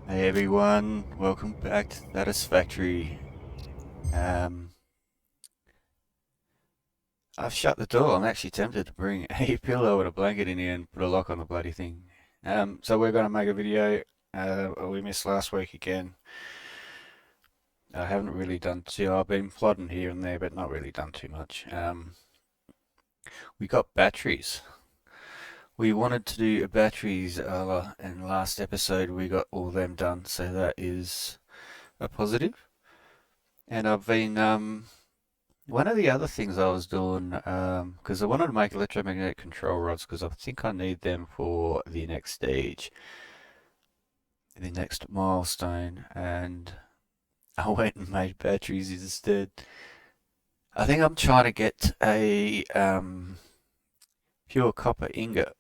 Hey everyone, welcome back to Satisfactory. I've shut the door. I'm actually tempted to bring a pillow and a blanket in here and put a lock on the bloody thing. So we're going to make a video. We missed last week again. I haven't really done too. I've been plodding here and there, but not really done too much. We got batteries. We wanted to do batteries, and last episode we got all them done, so that is a positive. And I've been one of the other things I was doing, because I wanted to make electromagnetic control rods, because I think I need them for the next stage, the next milestone, and I went and made batteries instead. I think I'm trying to get a pure copper ingot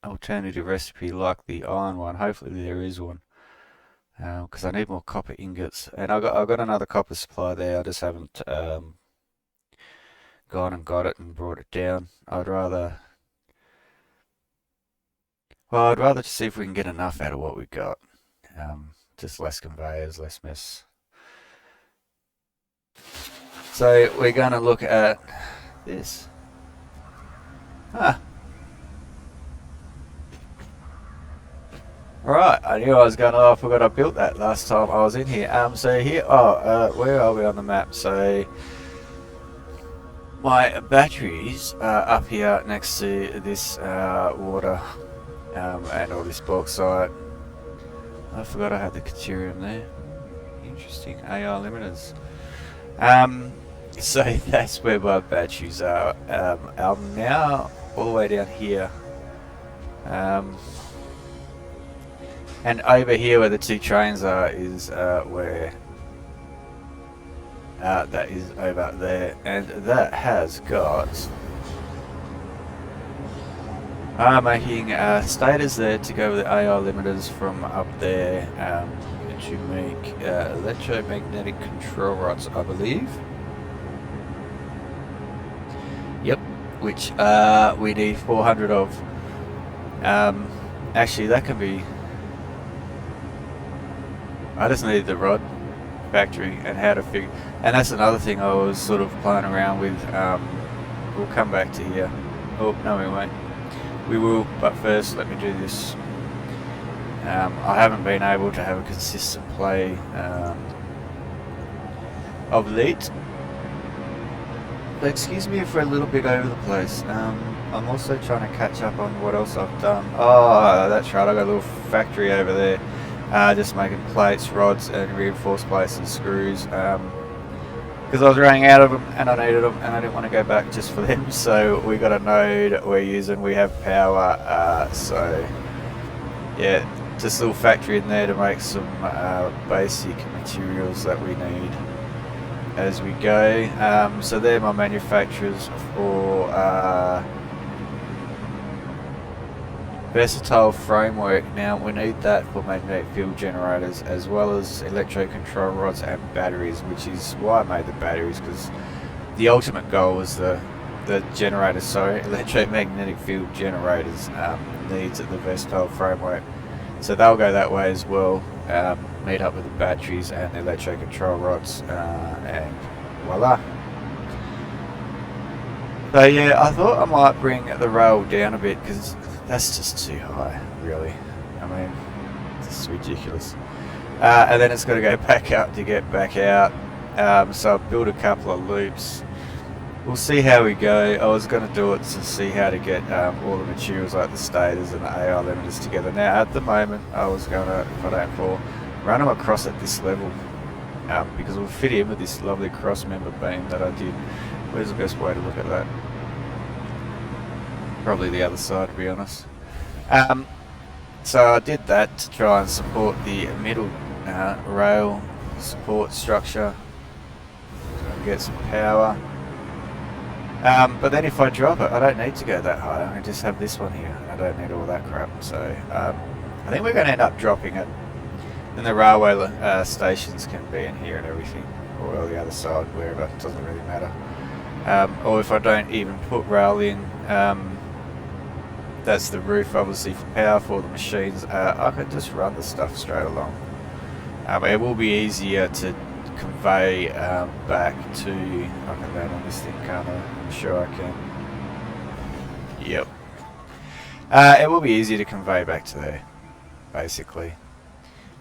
alternative recipe like the iron one. Hopefully there is one, because I need more copper ingots, and I got another copper supply there. I just haven't gone and got it and brought it down. I'd rather just see if we can get enough out of what we got. Just less conveyors, less mess. So we're going to look at this. Ah, right. I knew I was going to. I forgot I built that last time I was in here. So here. Where are we on the map? So my batteries are up here next to this water and all this bauxite. I forgot I had the Caterium there. Interesting. AR limiters. So that's where my batteries are. I'm now all the way down here. And over here where the two trains are is where that is over there, and that has got making stators there to go with the AR limiters from up there to make electromagnetic control rods, I believe. Yep, which we need 400 of. Actually, that can be. I just need the rod factory and how to figure. And that's another thing I was sort of playing around with. We'll come back to here. Oh no, we won't. We will, but first let me do this. I haven't been able to have a consistent play of late. Excuse me if we're a little bit over the place. I'm also trying to catch up on what else I've done. Oh, that's right, I've got a little factory over there. Just making plates, rods, and reinforced plates and screws. Because I was running out of them and I needed them and I didn't want to go back just for them. So we got a node we're using, we have power. So yeah, just a little factory in there to make some basic materials that we need as we go. So they're my manufacturers for versatile framework. Now we need that for magnetic field generators as well as electro control rods and batteries, which is why I made the batteries, because the ultimate goal was the generators, sorry, electromagnetic field generators needs the versatile framework. So they'll go that way as well, meet up with the batteries and the electro control rods, and voila. So yeah, I thought I might bring the rail down a bit because that's just too high, really. I mean, this is ridiculous. And then it's got to go back up to get back out. So I've built a couple of loops. We'll see how we go. I was going to do it to see how to get all the materials like the stators and the AR limiters together. Now, at the moment, I was going to, if I don't fall, run them across at this level because we'll fit in with this lovely cross member beam that I did. Where's the best way to look at that? Probably the other side, to be honest. So I did that to try and support the middle rail support structure, and get some power. But then if I drop it, I don't need to go that high. I just have this one here. I don't need all that crap. So I think we're going to end up dropping it. Then the railway stations can be in here and everything, or the other side, wherever. It doesn't really matter. Or if I don't even put rail in, that's the roof obviously for power for the machines. I can just run the stuff straight along. It will be easier to convey back to... I can land on this thing, can't I? I'm sure I can. Yep. It will be easier to convey back to there, basically.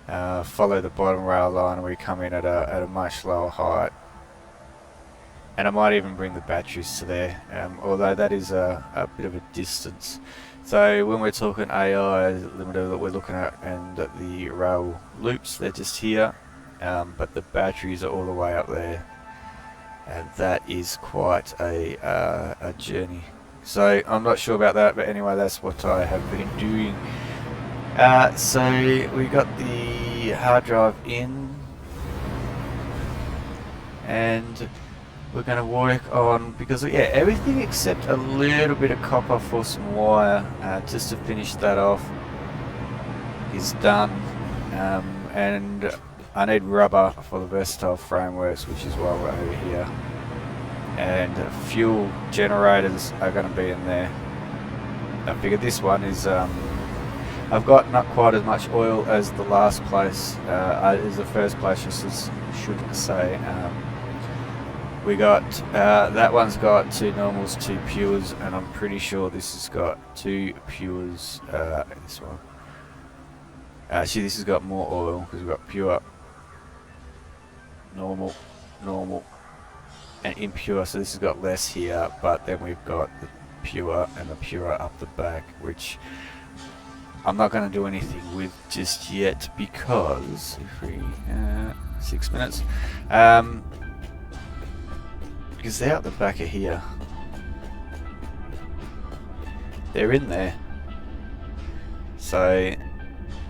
Follow the bottom rail line and we come in at a much lower height. And I might even bring the batteries to there, although that is a bit of a distance. So when we're talking AI limiter that we're looking at, and the rail loops, they're just here, but the batteries are all the way up there, and that is quite a journey. So I'm not sure about that, but anyway, that's what I have been doing. So we got the hard drive in, and we're going to work on, because yeah, everything except a little bit of copper for some wire, just to finish that off, is done. And I need rubber for the versatile frameworks, which is why we're over here. And fuel generators are going to be in there. I figured this one is, I've got not quite as much oil as the last place, as the first place, should say. We got, that one's got 2 normals, 2 pures, and I'm pretty sure this has got 2 pures, this one. Actually, this has got more oil, because we've got pure, normal, normal, and impure, so this has got less here, but then we've got the pure and the pure up the back, which I'm not going to do anything with just yet, because, if we, 6 minutes, because they're out the back of here. They're in there. So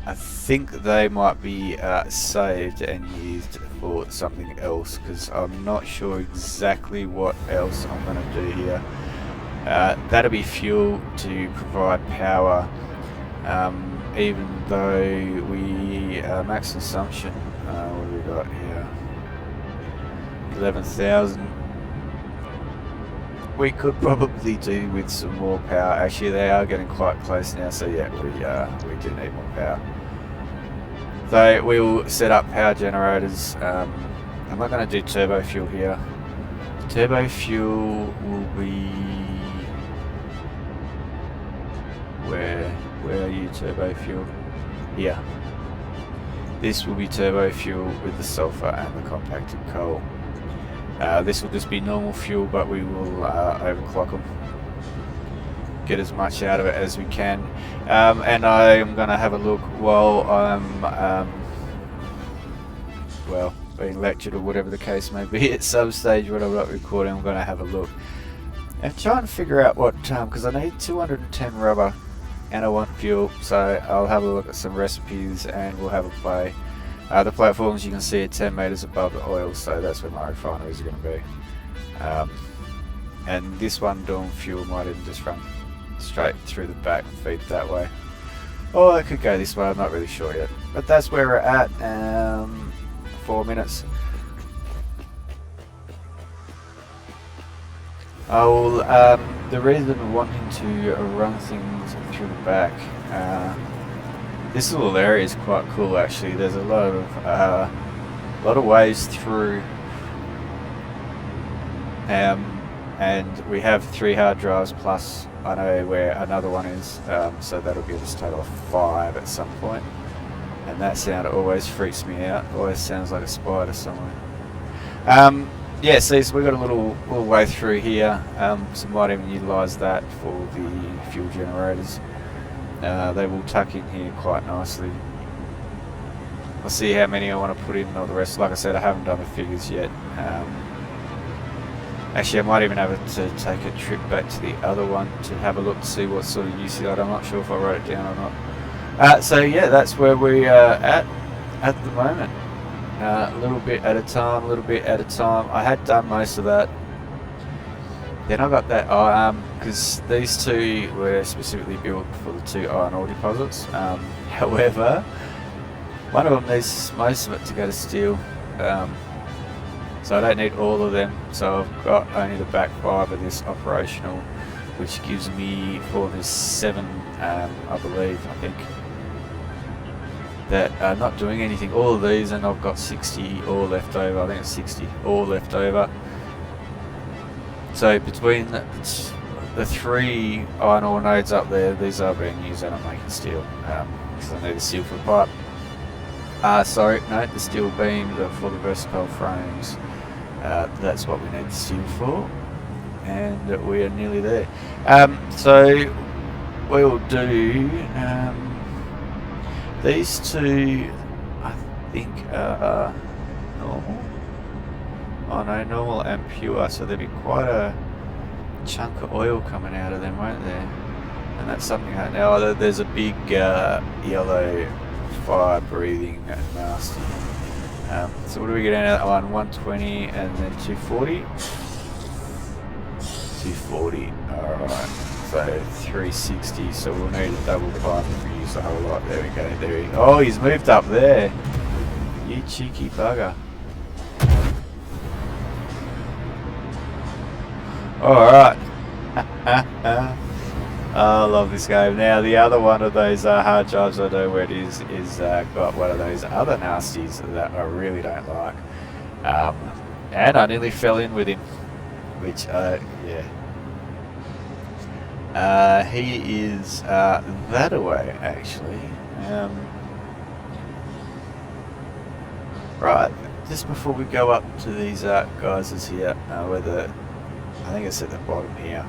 I think they might be saved and used for something else, because I'm not sure exactly what else I'm going to do here. That'll be fuel to provide power, even though we max consumption, what have we got here? 11,000. We could probably do with some more power. Actually, they are getting quite close now, so yeah, we do need more power. So we'll set up power generators. I'm not going to do turbo fuel here. Turbo fuel will be... Where are you, turbo fuel? Here. This will be turbo fuel with the sulfur and the compacted coal. This will just be normal fuel, but we will overclock them. Get as much out of it as we can. And I'm going to have a look while I'm well, being lectured or whatever the case may be at some stage when I'm not recording. I'm going to have a look and try and figure out what, because I need 210 rubber and I want fuel, so I'll have a look at some recipes and we'll have a play. The platforms you can see are 10 meters above the oil, so that's where my refineries are going to be. And this one doing fuel might even just run straight through the back and feed that way. Or it could go this way, I'm not really sure yet. But that's where we're at. 4 minutes. The reason I'm wanting to run things through the back, this little area is quite cool actually. There's a lot of ways through, and we have 3 hard drives plus I know where another one is, so that'll give us a total of 5 at some point. And that sound always freaks me out. Always sounds like a spider somewhere. Yeah, so we've got a little way through here, so might even utilise that for the fuel generators. They will tuck in here quite nicely. I'll see how many I want to put in and all the rest. Like I said, I haven't done the figures yet. Actually, I might even have to take a trip back to the other one to have a look to see what sort of use it had. I'm not sure if I wrote it down or not. So yeah, that's where we are at the moment. A little bit at a time, a little bit at a time. I had done most of that. Then I got that because these 2 were specifically built for the 2 iron ore deposits. However, one of them needs most of it to go to steel, so I don't need all of them. So I've got only the back 5 of this operational, which gives me for this 7, I believe, I think. that are not doing anything. All of these, and I've got 60 ore left over. I think it's 60 ore left over. So between the 3 iron ore nodes up there, these are being used and I'm making steel, because I need the steel for the pipe. Sorry, no, the steel beam for the versatile frames. That's what we need the steel for, and we are nearly there. So we'll do these two. I think are normal. Oh no, normal and pure. So there'll be quite a chunk of oil coming out of them, won't there? And that's something that now there's a big yellow fire breathing nasty. So what do we get out of that one? 120 and then 240. 240. Alright. So 360. So we'll need a double pipe if we use the whole lot. There we go. There we go. Oh, he's moved up there. You cheeky bugger. Alright. I love this game. Now the other one of those hard drives, I don't know where it is got one of those other nasties that I really don't like. And I nearly fell in with him, which yeah. He is that away actually. Right, just before we go up to these guys is here, where I think it's at the bottom here.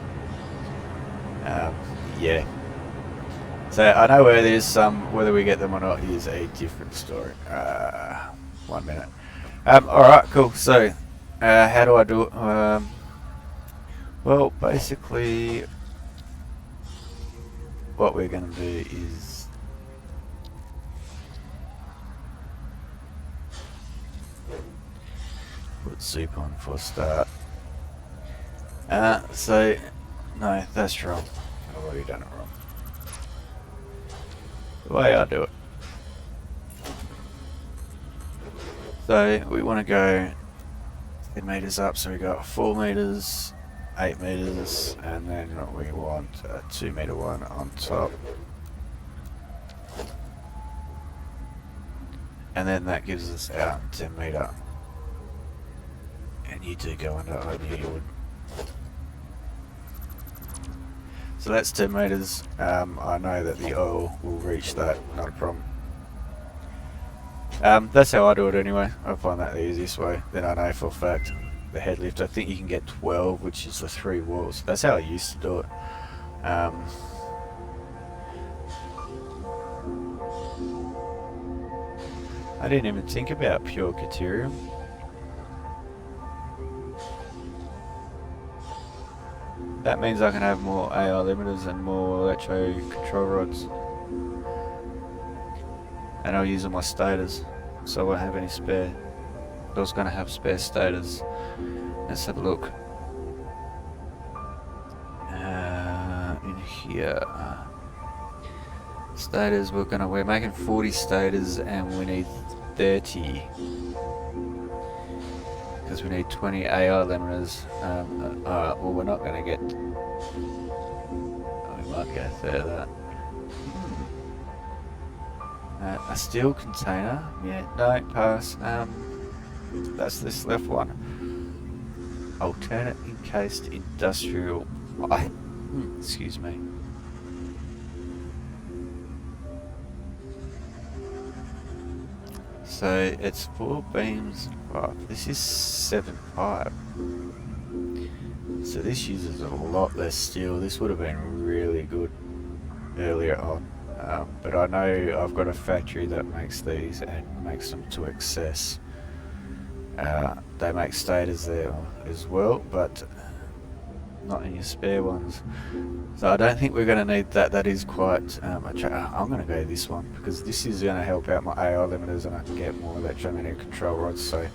Yeah. So I know where there's some, whether we get them or not is a different story. 1 minute. Alright, cool. So, how do I do it? Well, basically, what we're going to do is put soup on for a start. So, no, that's wrong. I've already done it wrong. The way I do it. So, we want to go 10 meters up, so we got 4 meters, 8 meters, and then we want a 2 meter one on top. And then that gives us our 10 meter. And you do go under, I knew you would. So that's 10 meters. I know that the oil will reach that, not a problem. That's how I do it anyway. I find that the easiest way. Then I know for a fact the head lift, I think you can get 12, which is the 3 walls. That's how I used to do it. I didn't even think about pure caterium. That means I can have more AI limiters and more electro control rods. And I'll use all my stators, so I won't have any spare. I was going to have spare stators. Let's have a look. In here, stators, we're making 40 stators and we need 30. Because we need 20 AI limiters. Well, we're not going to get. We might get a third of that. A steel container. Yeah, no, pass. That's this left one. Alternate encased industrial. Excuse me. So it's 4 beams. Right, this is 7 pipe. So this uses a lot less steel. This would have been really good earlier on. But I know I've got a factory that makes these and makes them to excess. They make stators there as well, but not in your spare ones. So I don't think we're going to need that. That is quite I'm going to go this one because this is going to help out my AI limiters and I can get more electromagnetic control rods. So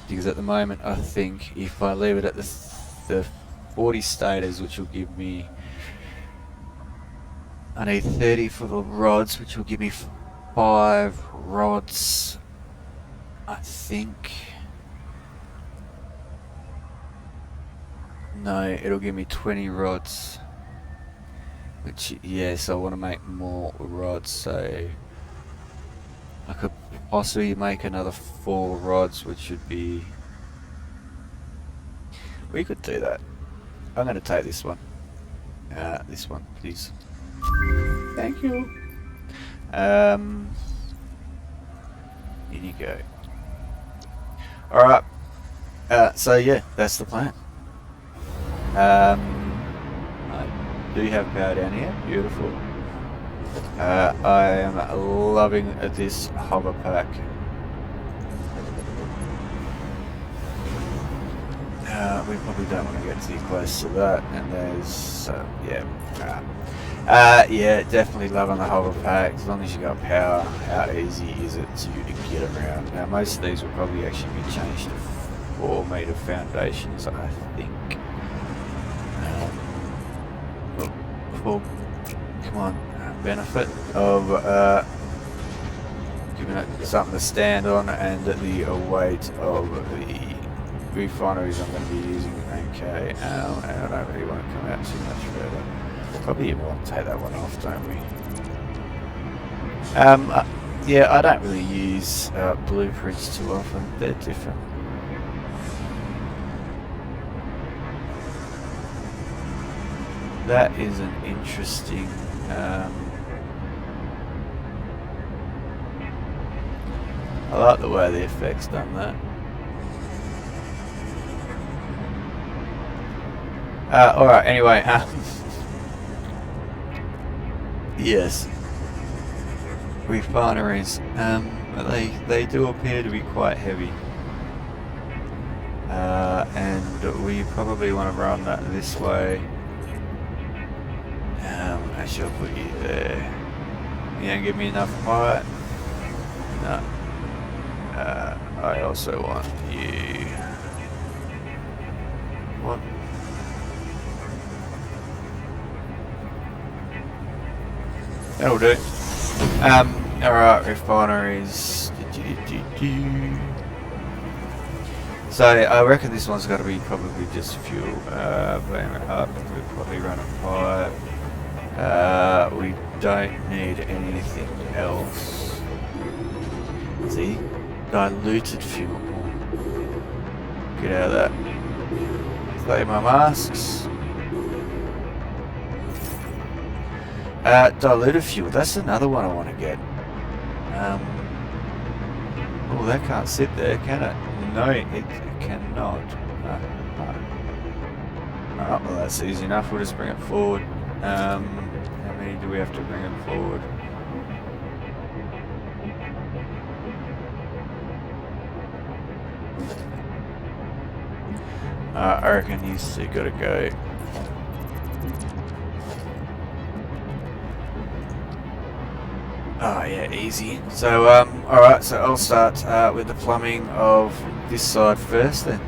because at the moment I think if I leave it at the 40 stators, which will give me, I need 30 for the rods, which will give me 5 rods, I think. No, it'll give me 20 rods, which, yes, I want to make more rods, so I could possibly make another 4 rods, which should be... We could do that. I'm going to take this one. This one, please. Thank you. In you go. Alright. So yeah, that's the plan. I do have power down here. Beautiful. I am loving this hover pack. We probably don't want to get too close to that, and there's yeah, definitely loving the hover pack. As long as you got power, how easy is it to get around? Now most of these will probably actually be changed to 4-meter foundations, I think. For come on, benefit of giving it something to stand on, and the weight of the refineries I'm going to be using. Okay, and I don't really want to come out too much further. Probably even want to take that one off, don't we? Yeah, I don't really use blueprints too often. They're different. That is an interesting... I like the way the effect's done that. Alright, anyway, yes, refineries, they do appear to be quite heavy, and we probably want to run that this way. Actually, I'll put you there. You don't give me enough height. No. I also want you. What? That'll do. Alright, refineries. So I reckon this one's got to be probably just fuel. Blame it up. We'll probably run a pipe. We don't need anything else. See? Diluted fuel. Get out of that. Play my masks. Diluted fuel, that's another one I want to get. Oh, that can't sit there, can it? No, it cannot. No. Oh, well, that's easy enough. We'll just bring it forward. How many do we have to bring it forward? I reckon these two gotta go. Oh yeah, easy. So alright, so I'll start with the plumbing of this side first then,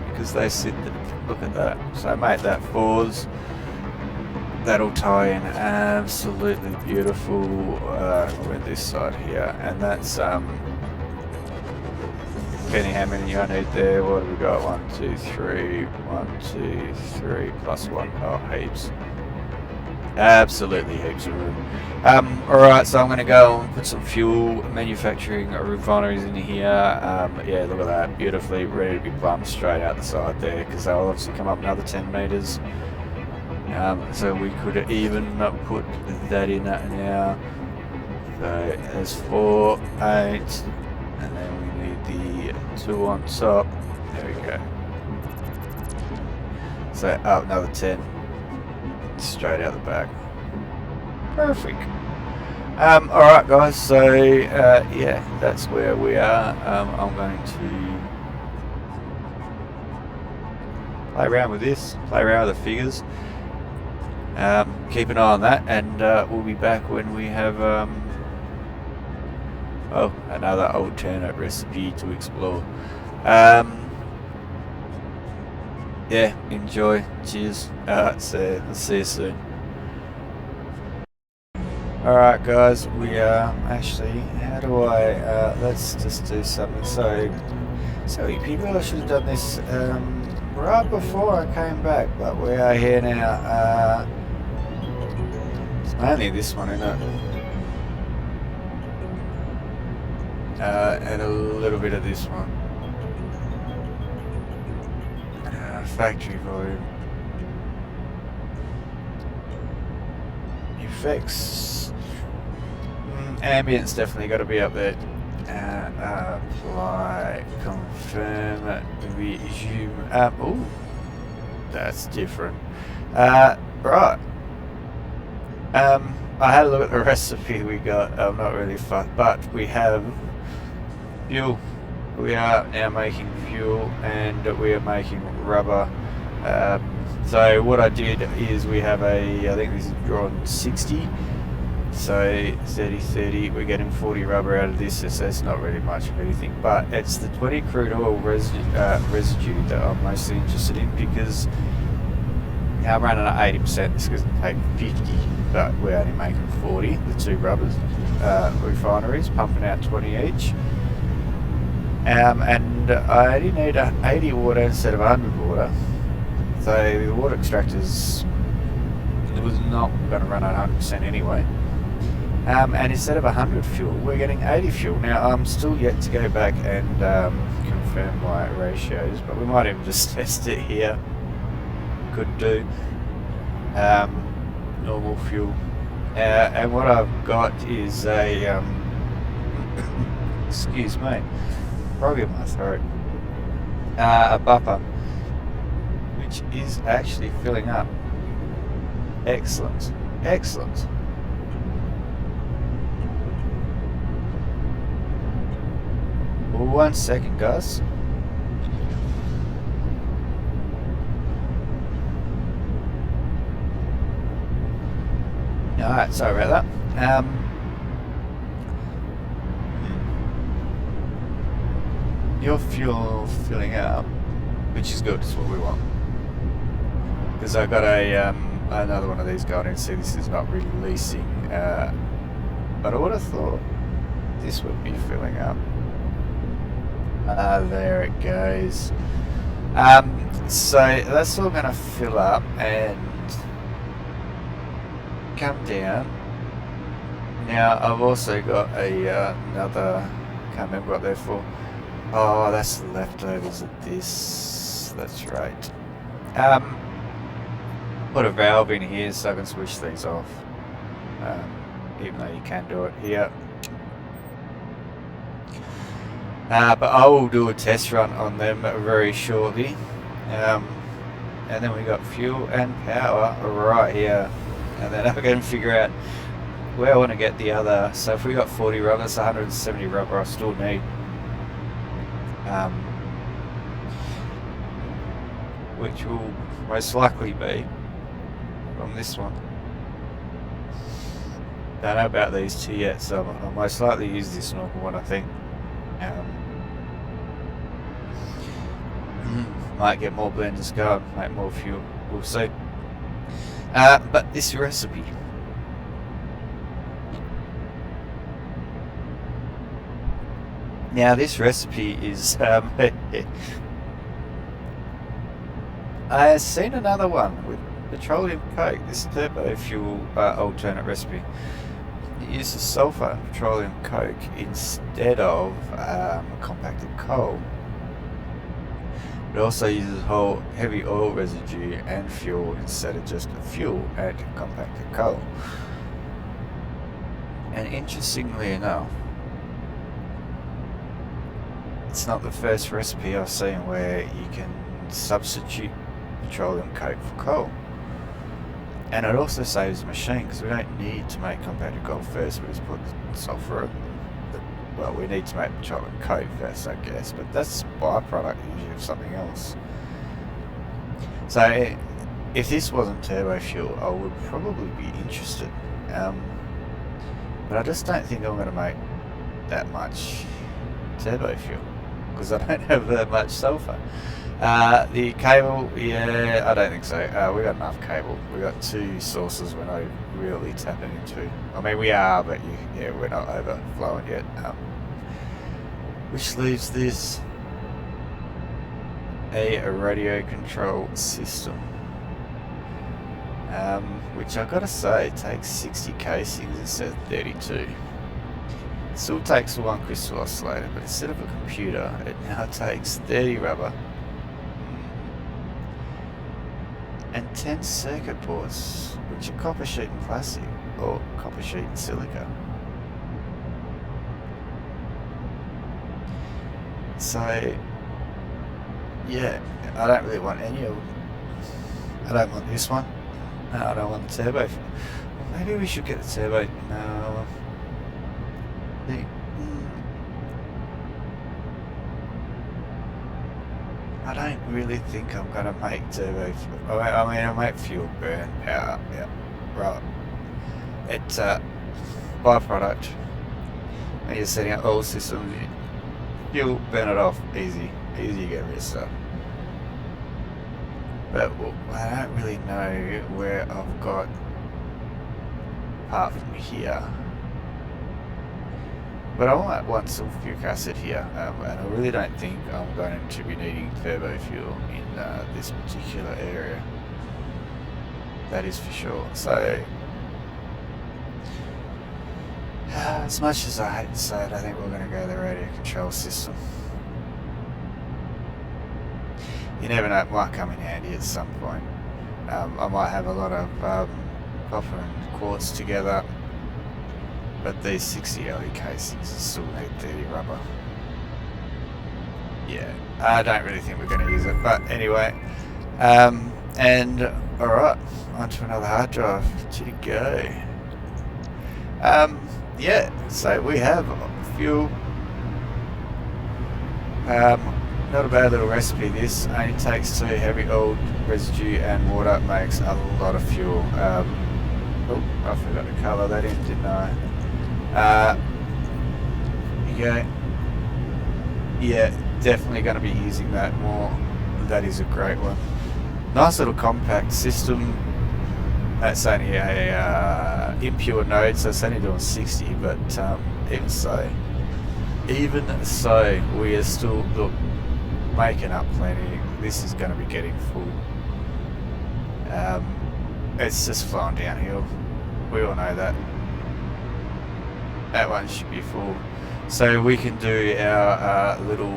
because they sit there. Look at that. So mate, that 4s, that'll tie in absolutely beautiful with this side here, and that's depending how many I need there. What have we got? 1, 2, 3, 1, 2, 3 plus 1. Oh, heaps. Absolutely heaps of room. Alright, so I'm going to go and put some fuel manufacturing refineries in here. Yeah, look at that. Beautifully ready to be plumbed straight out the side there, because they'll obviously come up another 10 metres. So we could even put that in now. So there's 4, 8, and then we need the 2 on top. There we go. So up another 10. Straight out the back. Perfect. Alright guys, so yeah, that's where we are. I'm going to play around with this, play around with the figures. Keep an eye on that, and we'll be back when we have oh, another alternate recipe to explore. Yeah, enjoy. Cheers. See you soon. Alright guys, we are actually, how do I, let's just do something. So people, I should have done this right before I came back, but we are here now. It's mainly this one, isn't it? and a little bit of this one. Factory volume. Effects. Ambient's definitely got to be up there. Apply, confirm, resume. Ooh, that's different. Right. I had a look at the recipe we got. I'm not really fussed, but we have fuel. We are now making fuel, and we are making rubber. So what I did is we have I think this is drawn 60. So 30-30, we're getting 40 rubber out of this, so it's not really much of anything. But it's the 20 crude oil residue that I'm mostly interested in, because I'm running at 80%. This is going to take 50, but we're only making 40. The two rubbers refineries pumping out 20 each. And I only need 80 water instead of 100 water. So the water extractors, it was not going to run at 100% anyway. And instead of 100 fuel, we're getting 80 fuel. Now, I'm still yet to go back and confirm my ratios, but we might even just test it here. Could do normal fuel. And what I've got is a, excuse me, frog in my throat, a buffer, which is actually filling up. Excellent, excellent. Well, 1 second, guys. Alright, sorry about that. Your fuel filling up, which is good, it's what we want. Because I got another one of these going in. See, this is not releasing, but I would have thought this would be filling up. There it goes. So that's all going to fill up and come down. Now I've also got another, can't remember what they're for. Oh, that's the leftovers of this. That's right. Put a valve in here so I can switch these off. Even though you can do it here. But I will do a test run on them very shortly. And then we got fuel and power right here. And then I can figure out where I want to get the other. So if we got 40 rubber, that's 170 rubber I still need. Which will most likely be from this one. Don't know about these two yet, so I'll most likely use this normal one, I think. Might get more blenders going, make more fuel, we'll see. But this recipe, now this recipe is I have seen another one with petroleum coke, this turbo fuel alternate recipe. It uses sulfur and petroleum coke instead of compacted coal. It also uses whole heavy oil residue and fuel instead of just fuel and compacted coal. And interestingly enough, it's not the first recipe I've seen where you can substitute petroleum coke for coal. And it also saves the machine, because we don't need to make compacted coal first, we just put sulfur in. Well, we need to make petroleum coke first, I guess, but that's a byproduct usually of something else. So if this wasn't turbo fuel, I would probably be interested. But I just don't think I'm going to make that much turbo fuel, because I don't have that much sulfur. The cable, yeah, I don't think so. We got enough cable. We got two sources we're not really tapping into. I mean, we are, but yeah, we're not overflowing yet. Which leaves this a radio control system, which I've got to say takes 60 casings instead of 32. still takes one crystal oscillator, but instead of a computer, it now takes 30 rubber and 10 circuit boards, which are copper sheet and plastic, or copper sheet and silica. So, yeah, I don't really want any of them. I don't want this one. No, I don't want the turbo. Maybe we should get the turbo. No. I don't really think I'm going to make turbo. I mean, I make fuel burn power. Yeah, right. It's a byproduct. When you're setting up all systems, you'll burn it off easy. Easy to get rid of stuff. But well, I don't really know where I've got, apart from here. But I might want sulfuric acid here, and I really don't think I'm going to be needing turbo fuel in this particular area. That is for sure. So, as much as I hate to say it, I think we're going to go the radio control system. You never know, it might come in handy at some point. I might have a lot of copper and quartz together, but these 60 LE casings still need 30 rubber. Yeah, I don't really think we're going to use it, but anyway. And alright, onto another hard drive to go. Yeah, so we have fuel. Not a bad little recipe this. Only takes 2 heavy oil, residue and water. Makes a lot of fuel. Oh, I forgot to colour that in, didn't I? Yeah, definitely going to be using that more. That is a great one. Nice little compact system. That's only a impure node, so it's only doing 60, but even so, we are still making up plenty. This is going to be getting full. It's just flowing downhill. We all know that. That one should be full. So we can do our little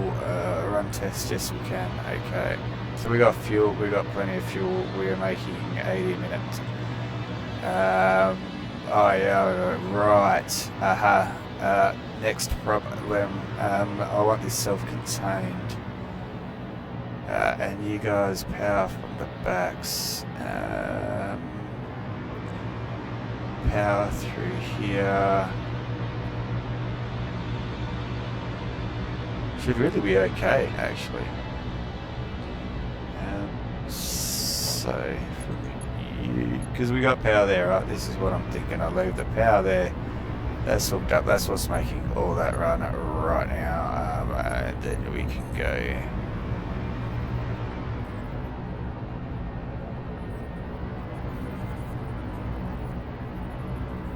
run test. Yes, we can. Okay. So we got fuel. We got plenty of fuel. We are making 80 minutes. Oh yeah. Right. Next problem. I want this self-contained. And you guys power from the backs. Power through here. Should really be okay, actually. So, from you, because we got power there, right? This is what I'm thinking. I'll leave the power there. That's hooked up. That's what's making all that run right now. And then we can go.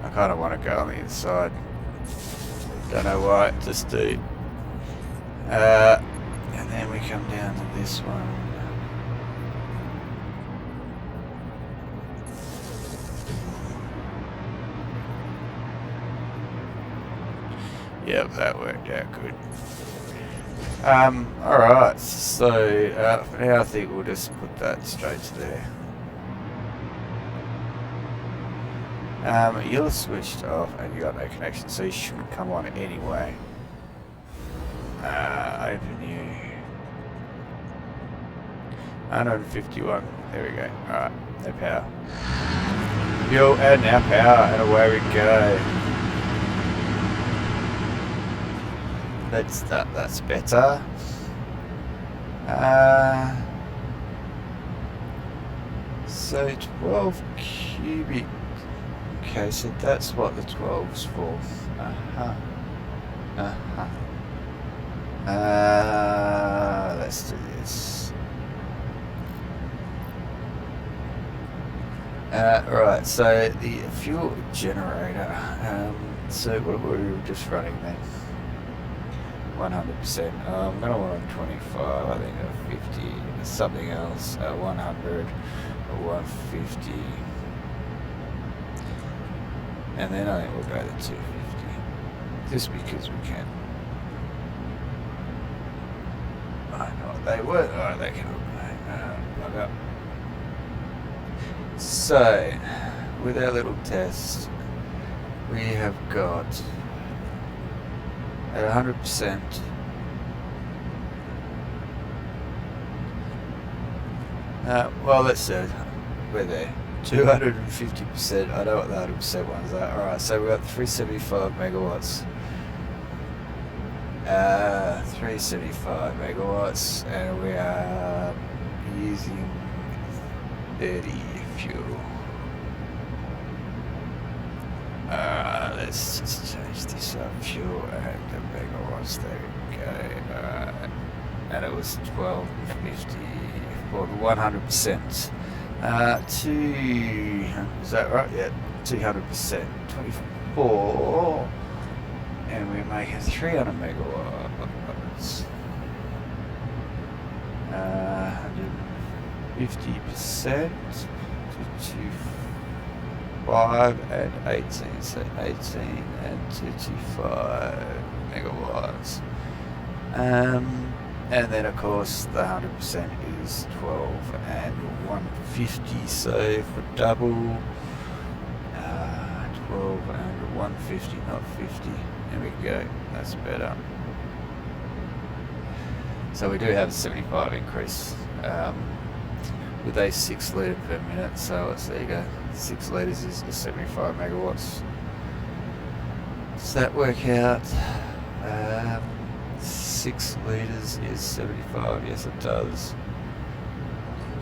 I kind of want to go on the inside. Don't know why. Just do. And then we come down to this one. Yep, that worked out good. Alright, so for now I think we'll just put that straight to there. You're switched off and you got no connection, so you shouldn't come on anyway. Open you. 151. There we go. Alright, no power. Fuel and now power, and away we go. That's better. So 12 cubic. Okay, so that's what the 12's for. Let's do this. Right, so the fuel generator. So what were we just running then? 100%. I'm gonna want 25. I think a 50. Something else. 100 or 150. And then I think we'll go to 250. just because we can. I know what they were. Oh, they can plug up. So, with our little test, we have got at 100%. Well, let's say we're there. 250%. I know what the 100% ones are. Alright, so we've got 375 megawatts. 375 megawatts, and we are using 30 fuel. Let's just change this up. Fuel and the megawatts. There we go. And it was 1250 for the 100%. Is that right? Yeah, 200%. 24. And we're making 300 megawatts. 150% to 5 and 18, so 18 and 225 megawatts. And then of course the 100% is 12 and 150, so for double 12 and 150, not 50. There we go, that's better. So we do have a 75 increase with a 6 litre per minute, so there you go, 6 litres is 75 megawatts. Does that work out? 6 litres is 75, yes it does.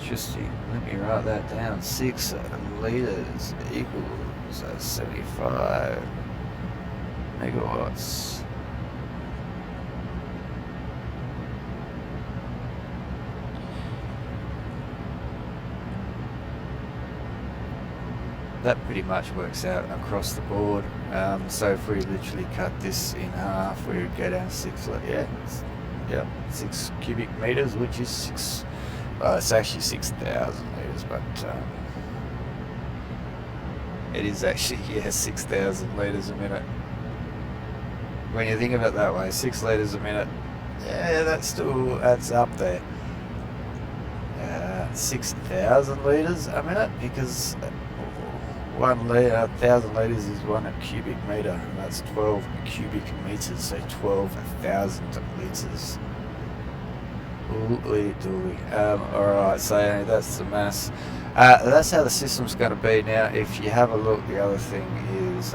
Interesting, let me write that down. 6 litres equals 75 megawatts. That pretty much works out across the board. So if we literally cut this in half, we would go down 6 cubic meters, which is 6. It's actually 6,000 liters, but it is actually 6,000 liters a minute. When you think of it that way, 6 liters a minute, that still adds up there. 6,000 liters a minute, because 1 litre, 1,000 litres is 1 cubic metre, and that's 12 cubic metres, so 12,000 litres. Ooly dooly. Alright, so that's the mass. That's how the system's going to be. Now, if you have a look, the other thing is,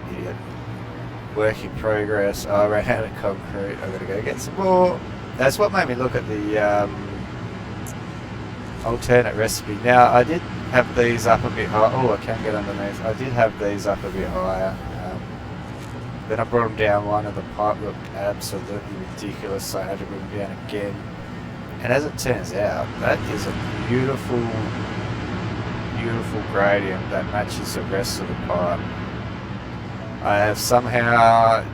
idiot, work in progress. I ran out of concrete, I've got to go get some more. That's what made me look at the alternate recipe. Now, I did have these up a bit higher. Oh, I can get underneath. I did have these up a bit higher. Then I brought them down one, and the pipe looked absolutely ridiculous, so I had to bring them down again. And as it turns out, that is a beautiful, beautiful gradient that matches the rest of the pipe. I have somehow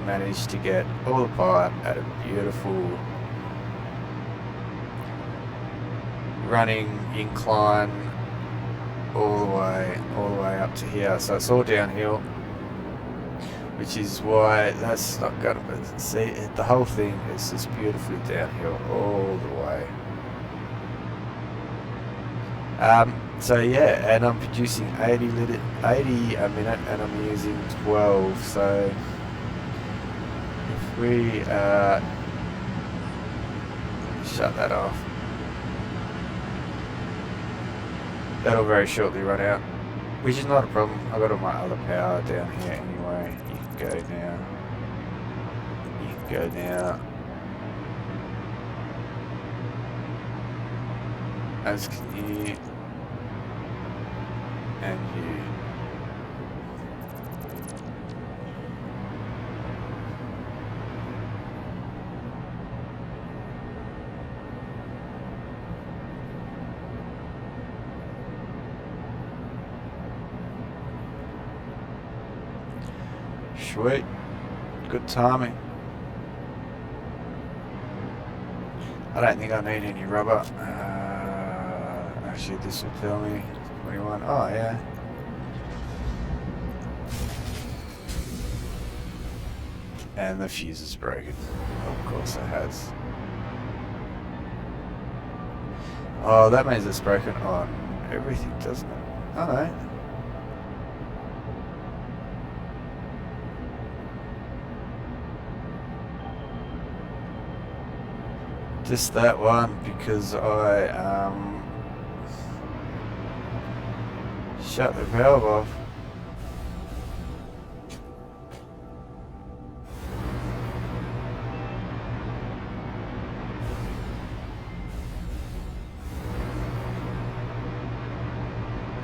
managed to get all the pipe at a beautiful running incline all the way up to here. So it's all downhill, which is why that's not gonna be, see, the whole thing is just beautifully downhill all the way. So yeah, and I'm producing 80 a minute, and I'm using 12. So if we shut that off, that'll very shortly run out, which is not a problem. I've got all my other power down here anyway. You can go now. You can go now. As can you. And you. Sweet. Good timing. I don't think I need any rubber. Actually, this will tell me 21. Oh, yeah. And the fuse is broken. Of course it has. Oh, that means it's broken on everything, doesn't it? Oh no. Just that one, because I shut the valve off.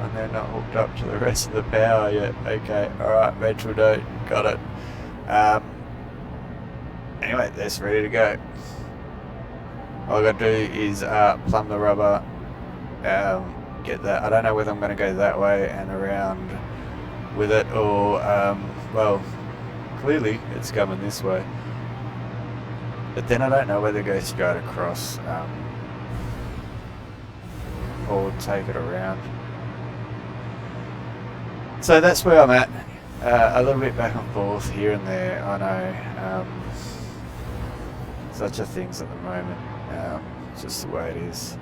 And they're not hooked up to the rest of the power yet. Okay, alright, ventral note, got it. Anyway, that's ready to go. All I gotta do is plumb the rubber, get that. I don't know whether I'm gonna go that way and around with it, or well, clearly it's coming this way. But then I don't know whether to go straight across or take it around. So that's where I'm at. A little bit back and forth here and there. I know. Such a things at the moment. It's just the way it is.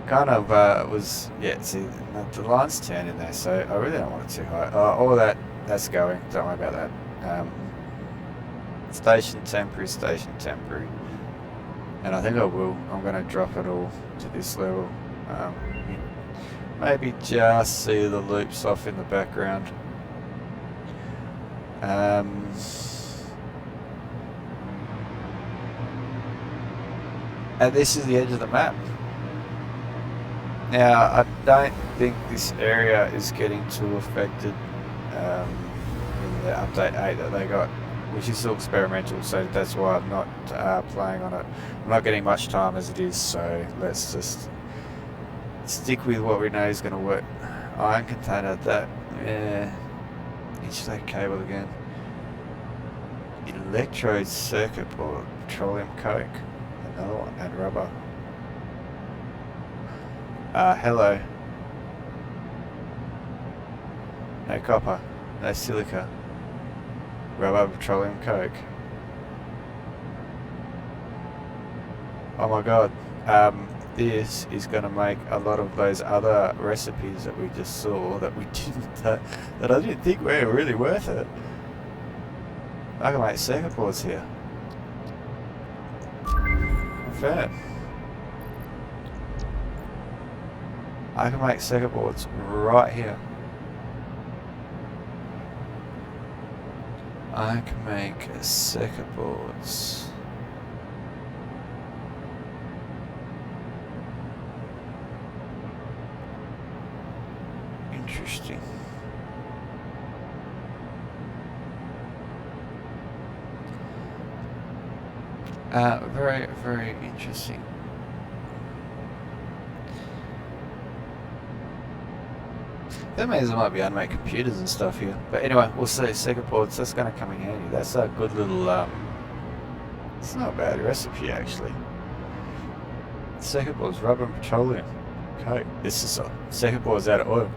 Kind of was, yeah, see, the line's turning there, so I really don't want it too high. All that's going, don't worry about that. Station temporary. And I think I will. I'm going to drop it all to this level. Maybe just see the loops off in the background. And this is the edge of the map. Now, I don't think this area is getting too affected in the update 8 that they got, which is still experimental, so that's why I'm not playing on it. I'm not getting much time as it is, so let's just stick with what we know is going to work. Iron container, that, yeah, insulate cable again. Electrode circuit board, petroleum coke. Another one, and rubber. Hello. No copper, no silica. Rubber, petroleum coke. Oh my god. This is going to make a lot of those other recipes that we just saw that we didn't, that I didn't think were really worth it. I can make circuit boards here. Fair. I can make circuit boards right here. I can make circuit boards. Interesting. Very, very interesting. That means I might be able to make computers and stuff here. But anyway, we'll see. Circuit boards, that's going to come in handy. That's a good little, it's not a bad recipe actually. Circuit boards, rubber and petroleum. Okay, this is circuit boards out of oil.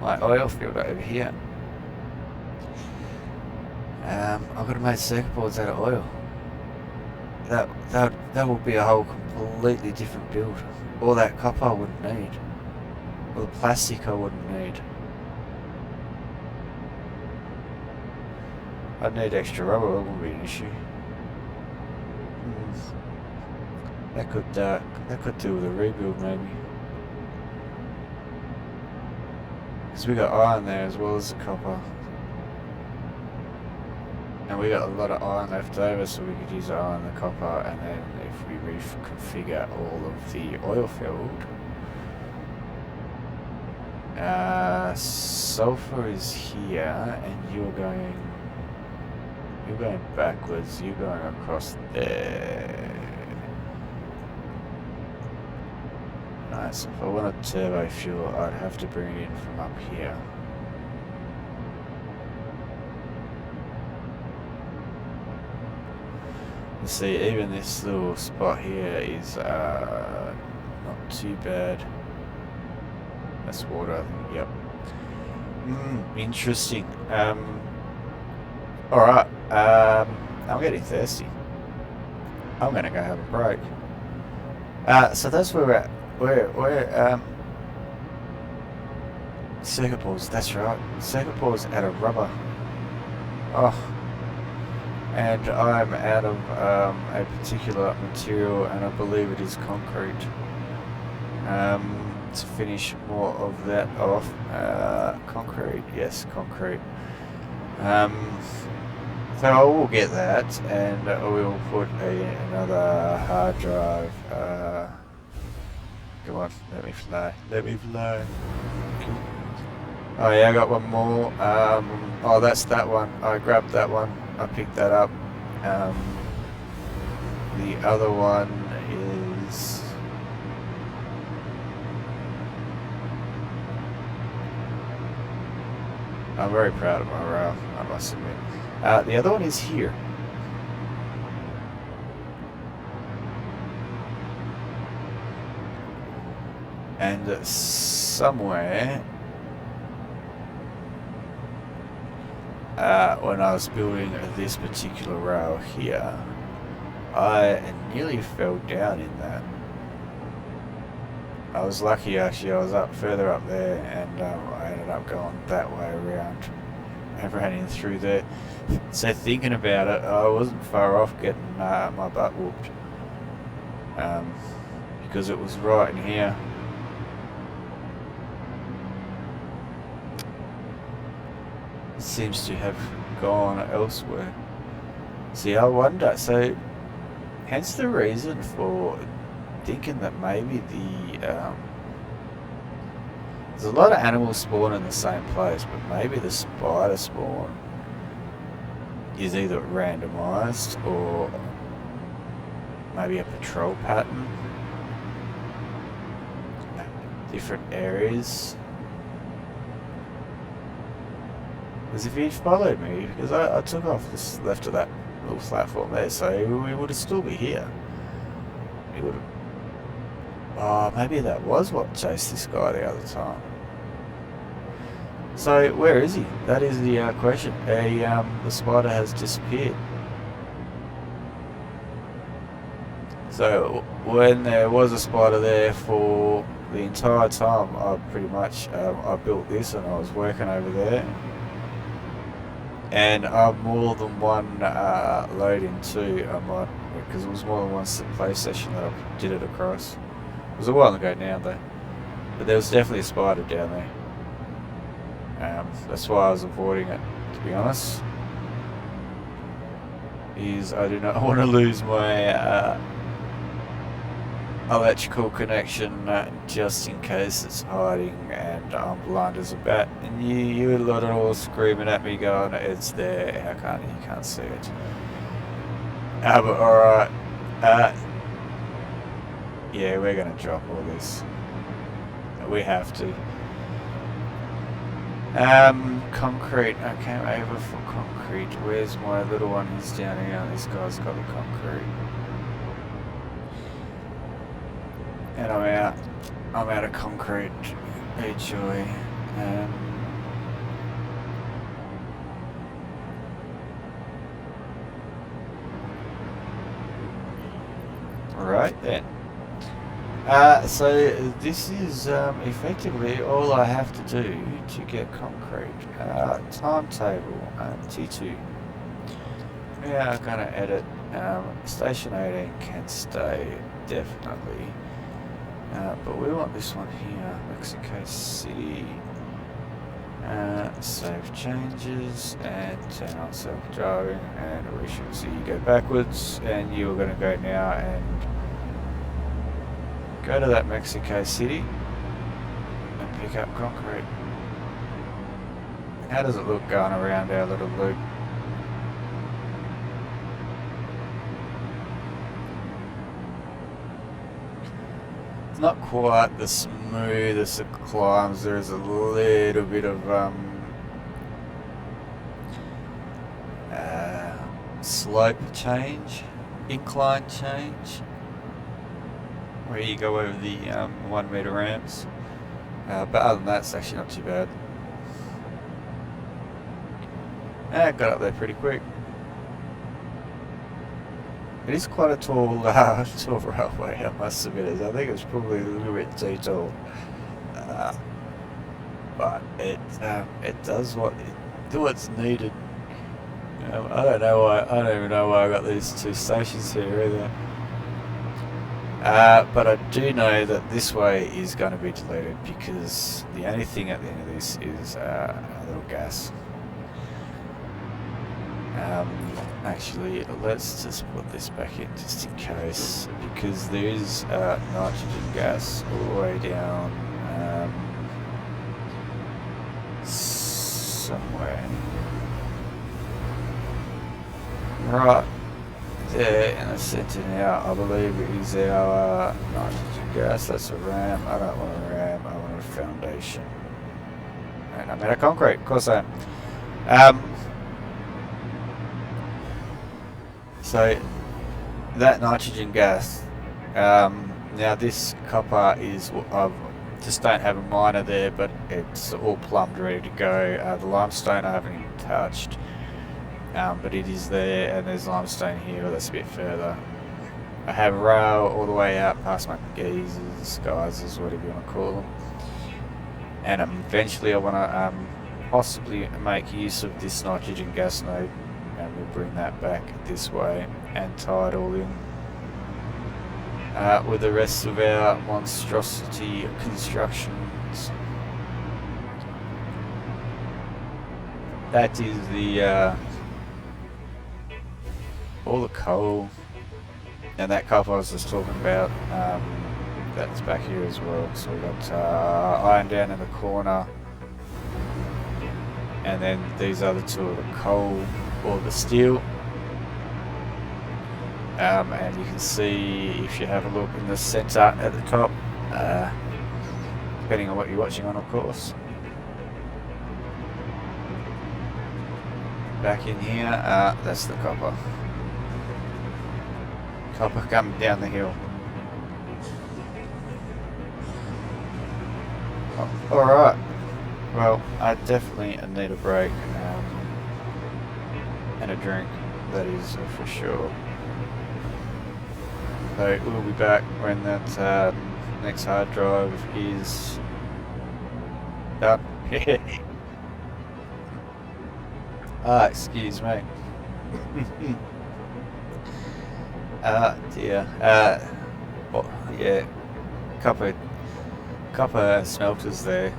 My oil field over here. I've got to make circuit boards out of oil. That would be a whole completely different build. All that copper I wouldn't need. All the plastic I wouldn't need. I'd need extra rubber, that wouldn't be an issue. That could do with a rebuild maybe. Because we got iron there as well as the copper. And we got a lot of iron left over, so we could use the iron and the copper, and then if we reconfigure all of the oil field, sulfur is here, and you're going backwards. You're going across there. Nice. So if I wanted turbo fuel, I'd have to bring it in from up here. See, even this little spot here is not too bad. That's water. Yep. Interesting. Alright. I'm getting thirsty. I'm gonna go have a break. So that's where we're at. We're circuit boards, that's right. Circuit boards out of rubber. Oh. And I'm out of a particular material, and I believe it is concrete. To finish more of that off. Concrete, yes, concrete. So I will get that, and we will put another hard drive. Come on, let me fly. Let me fly. Oh yeah, I got one more. Oh, that's that one. I grabbed that one. I picked that up. The other one is... I'm very proud of my rail, I must admit. The other one is here. And somewhere, when I was building this particular rail here, I nearly fell down in that. I was lucky actually, I was further up there, and I ended up going that way around and ran in through there. So thinking about it, I wasn't far off getting my butt whooped, because it was right in here. It seems to have gone elsewhere. See, I wonder, so hence the reason for thinking that maybe there's a lot of animals spawn in the same place, but maybe the spider spawn is either randomized or maybe a patrol pattern, different areas. Because if he followed me, because I took off this left of that little platform there, so we would have still be here. He would have. Oh, maybe that was what chased this guy the other time. So where is he? That is the question. The spider has disappeared. So when there was a spider there for the entire time, I pretty much I built this and I was working over there. And more than one load into because it was more than once the play session that I did it across. It was a while ago now though, but there was definitely a spider down there. That's why I was avoiding it, to be honest. I do not want to lose my electrical connection just in case it's hiding and I'm blind as a bat. And you lot are all screaming at me going, it's there, how can't you can't see it? But alright. Yeah, we're going to drop all this. We have to. Concrete. I came over for concrete. Where's my little one? He's down here. This guy's got the concrete. And I'm out. I'm out of concrete. Hey, joy. Right then. So this is effectively all I have to do to get concrete. Timetable, T2. We are going to edit. Station 18 can stay, definitely. But we want this one here, Mexico City. Save changes and turn on self-driving, and we should see you go backwards, and you're going to go now and go to that Mexico City and pick up concrete. How does it look going around our little loop? It's not quite the smoothest of climbs. There is a little bit of slope change, incline change, where you go over the 1 meter ramps. But other than that, it's actually not too bad. Got up there pretty quick. It is quite a tall, tall railway, I must admit. I think it's probably a little bit too tall. But it does what's needed. I don't know why. I don't even know why I got these two stations here either. But I do know that this way is going to be deleted because the only thing at the end of this is a little gas. Actually, let's just put this back in just in case, because there is nitrogen gas all the way down somewhere. Right there in the centre now, I believe it is our nitrogen gas. That's a ram. I don't want a ram, I want a foundation. And I'm out of concrete, of course I am. So that nitrogen gas, now this copper is, I just don't have a miner there, but it's all plumbed, ready to go. The limestone I haven't even touched, but it is there, and there's limestone here, that's a bit further. I have rail all the way out past my geysers, geysers, whatever you want to call them. And eventually I want to possibly make use of this nitrogen gas node, and we'll bring that back this way and tie it all in with the rest of our monstrosity constructions. That is the all the coal and that copper I was just talking about. That's back here as well. So we've got iron down in the corner, and then these other two are the coal or the steel. And you can see, if you have a look in the centre at the top, depending on what you're watching on, of course. Back in here, that's the copper. Copper coming down the hill. Oh, alright, well, I definitely need a break and a drink, that is for sure. So we'll be back when that next hard drive is done. Excuse me. Dear. Well, yeah, copper smelters there.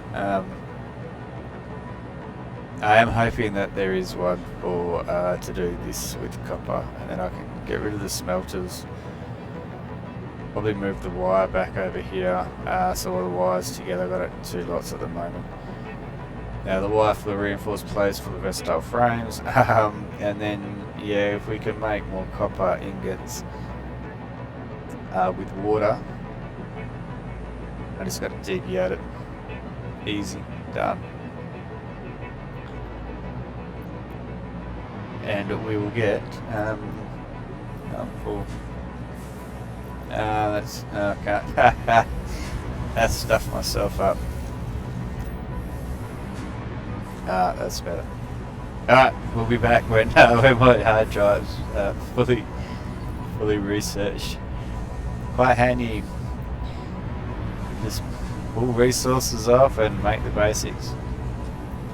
I am hoping that there is one for to do this with copper, and then I can get rid of the smelters. Probably move the wire back over here, so all the wires together. I've got it 2 lots at the moment. Now the wire for the reinforced plates for the versatile frames, and then yeah, if we can make more copper ingots with water, I just got to deviate it. Easy, done. And we will get full. That's can't. That's stuffed myself up. That's better. Alright, we'll be back when my hard drive's fully researched. Quite handy. Just pull resources off and make the basics.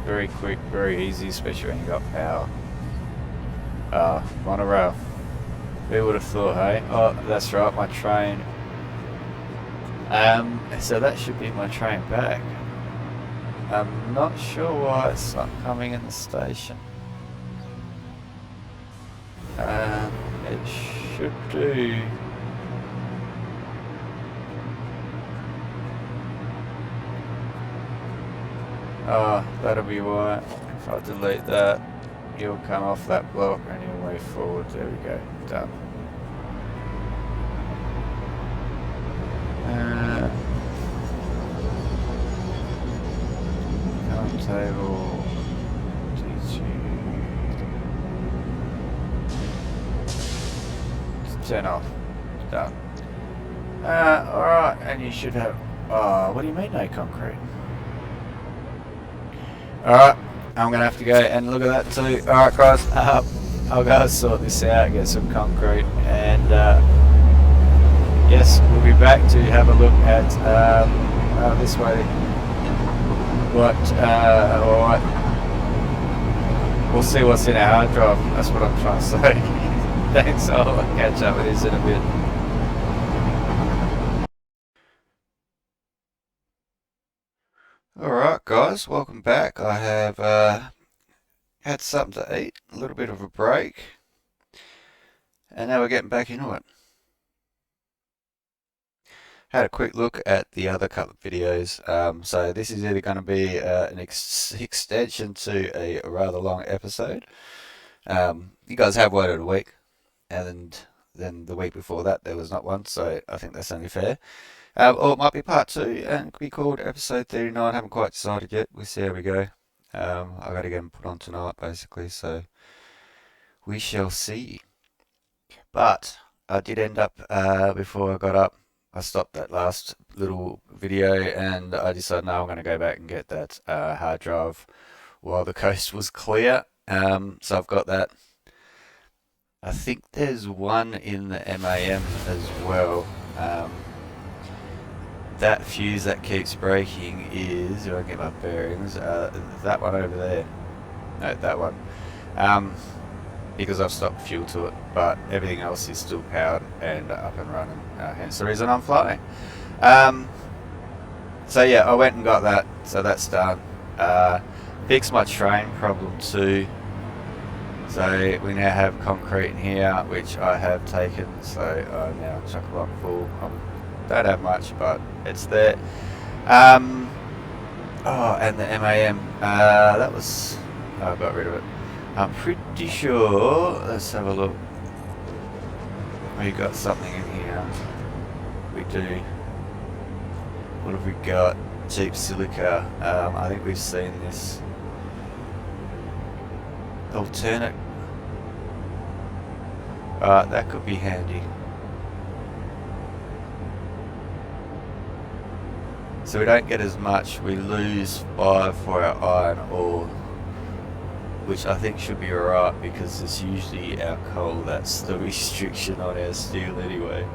Very quick, very easy, especially when you got power. Monorail. Who would have thought, hey? Oh, that's right, my train. So that should be my train back. I'm not sure why it's not coming in the station. It should do. Oh, that'll be why. If I delete that, you'll come off that block and you'll move forward. There we go, done. Timetable T2. Turn off. Done. Alright, and you should have. What do you mean no concrete? Alright, I'm gonna have to go and look at that too. Alright guys, I'll go sort this out, get some concrete, and yes, we'll be back to have a look at this way. Alright, we'll see what's in our hard drive. That's what I'm trying to say. Thanks, I'll catch up with this in a bit. Alright guys, welcome back. I have had something to eat, a little bit of a break, and now we're getting back into it. Had a quick look at the other couple of videos, so this is either going to be an extension to a rather long episode. You guys have one in a week, and then the week before that there was not one, so I think that's only fair. Or it might be part 2 and be called episode 39. I haven't quite decided yet. We'll see how we go. I got to get them put on tonight basically, so we shall see. But I did end up, before I got up, I stopped that last little video and I decided no, I'm going to go back and get that hard drive while the coast was clear. So I've got that. I think there's one in the MAM as well. That fuse that keeps breaking is, if I get my bearings, that one over there. No, that one. Because I've stopped fuel to it, but everything else is still powered and up and running, hence the reason I'm flying. So yeah, I went and got that, so that's done. Fixed my train problem too, so we now have concrete in here, which I have taken, so I now chock-a-block full. Don't have much, but it's there. Oh, and the MAM, that was, I got rid of it. I'm pretty sure, let's have a look. We got something in here. We do. What have we got? Cheap silica. I think we've seen this. Alternate. That could be handy. So we don't get as much, we lose 5 for our iron ore, which I think should be alright because it's usually our coal that's the restriction on our steel anyway.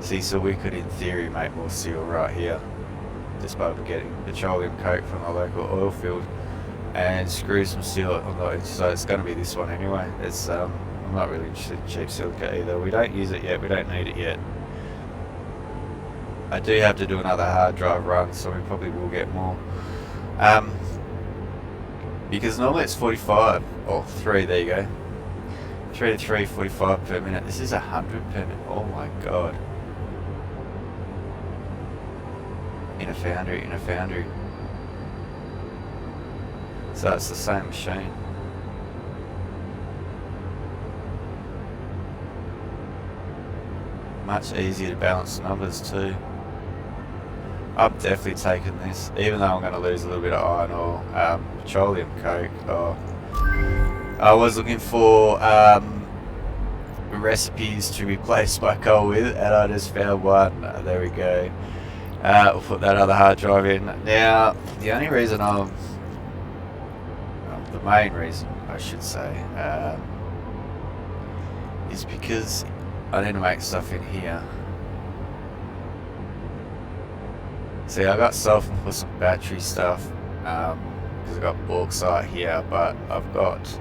See, so we could in theory make more steel right here just by getting petroleum coke from the local oil field and screw some steel on the, so it's going to be this one anyway. It's I'm not really interested in cheap silica either. We don't use it yet, we don't need it yet. I do have to do another hard drive run, so we probably will get more. Because normally it's 45, or 3, there you go. 3 to 3, 45 per minute. This is 100 per minute, oh my god. In a foundry. So it's the same machine. Much easier to balance numbers too. I'm definitely taking this, even though I'm going to lose a little bit of iron ore, petroleum coke. I was looking for recipes to replace my coal with, and I just found one. There we go. We'll put that other hard drive in. Now, the only reason the main reason I should say, is because I need to make stuff in here. See, I got sulfur for some battery stuff, because I've got bauxite here, but I've got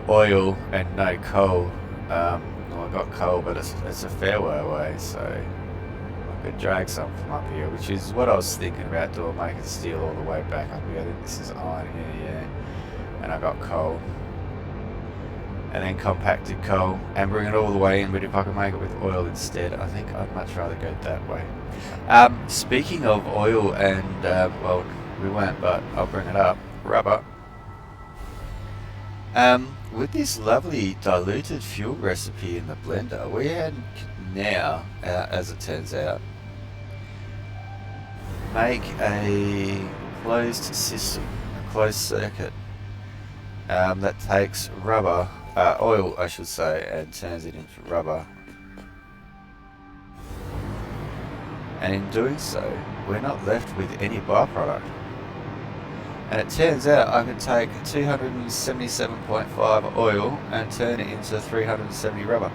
oil and no coal. Well, I've got coal, but it's a fair way away, so I could drag some from up here, which is what I was thinking about doing, making steel all the way back up here. I think this is iron here, yeah. And I got coal. And then compacted coal and bring it all the way in, but if I can make it with oil instead, I think I'd much rather go that way. Speaking of oil and, well, we won't, but I'll bring it up, rubber. With this lovely diluted fuel recipe in the blender, we can now, as it turns out, make a closed system, a closed circuit, that takes rubber, oil I should say, and turns it into rubber. and in doing so we're not left with any byproduct. And it turns out I can take 277.5 oil and turn it into 370 rubber.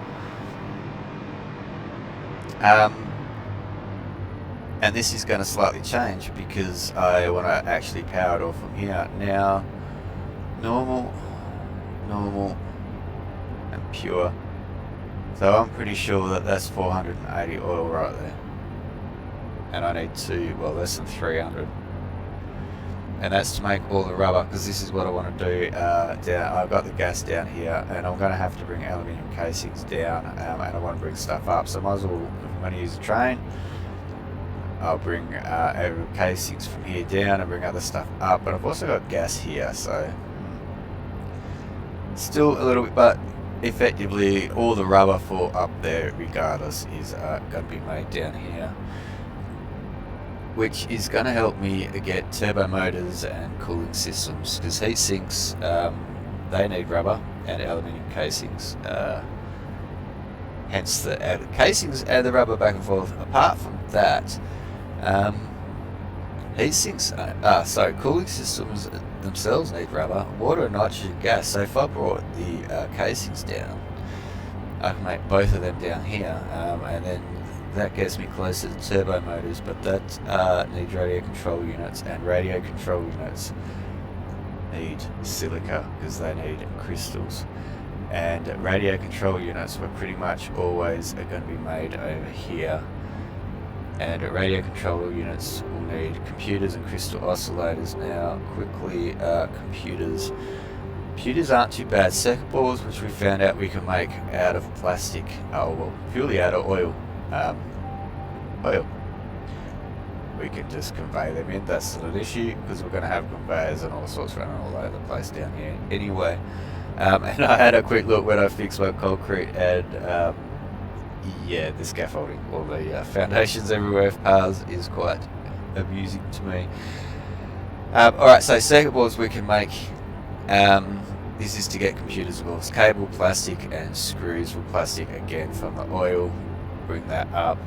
And this is going to slightly change because I want to actually power it off from here. Now, normal, and pure. So I'm pretty sure that that's 480 oil right there. And I need less than 300. And that's to make all the rubber, because this is what I want to do down. I've got the gas down here, and I'm going to have to bring aluminium casings down, and I want to bring stuff up. So I might as well, if I'm going to use a train, I'll bring casings from here down and bring other stuff up. But I've also got gas here, so still a little bit, but effectively all the rubber for up there regardless is going to be made down here, which is going to help me get turbo motors and cooling systems, because heat sinks, they need rubber and aluminium casings, hence the added casings and the rubber back and forth. Apart from that, heat sinks, cooling systems themselves need rubber, water and nitrogen gas. So if I brought the casings down, I can make both of them down here, and then that gets me closer to turbo motors, but that needs radio control units, and radio control units need silica because they need crystals. And radio control units were pretty much always going to be made over here. And radio control units will need computers and crystal oscillators. Now, quickly, computers aren't too bad. Circuit boards, which we found out we can make out of plastic, purely out of oil. We can just convey them in. That's not an issue because we're going to have conveyors and all sorts running all over the place down here anyway. And I had a quick look when I fixed my concrete, and yeah, the scaffolding, all the foundations everywhere of cars is quite amusing to me. Alright, so circuit boards we can make. This is to get computers, of course. Cable, plastic, and screws for plastic again from the oil. Bring that up.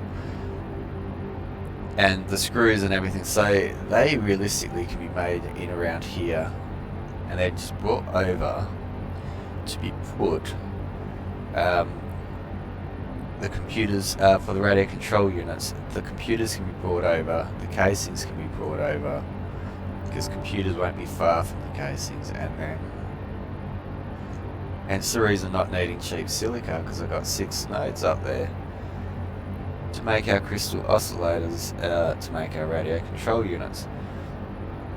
And the screws and everything, so they realistically can be made in around here, and they're just brought over to be put. The computers for the radio control units, the computers can be brought over, the casings can be brought over, because computers won't be far from the casings, and then hence the reason not needing cheap silica, because I've got 6 nodes up there to make our crystal oscillators, to make our radio control units.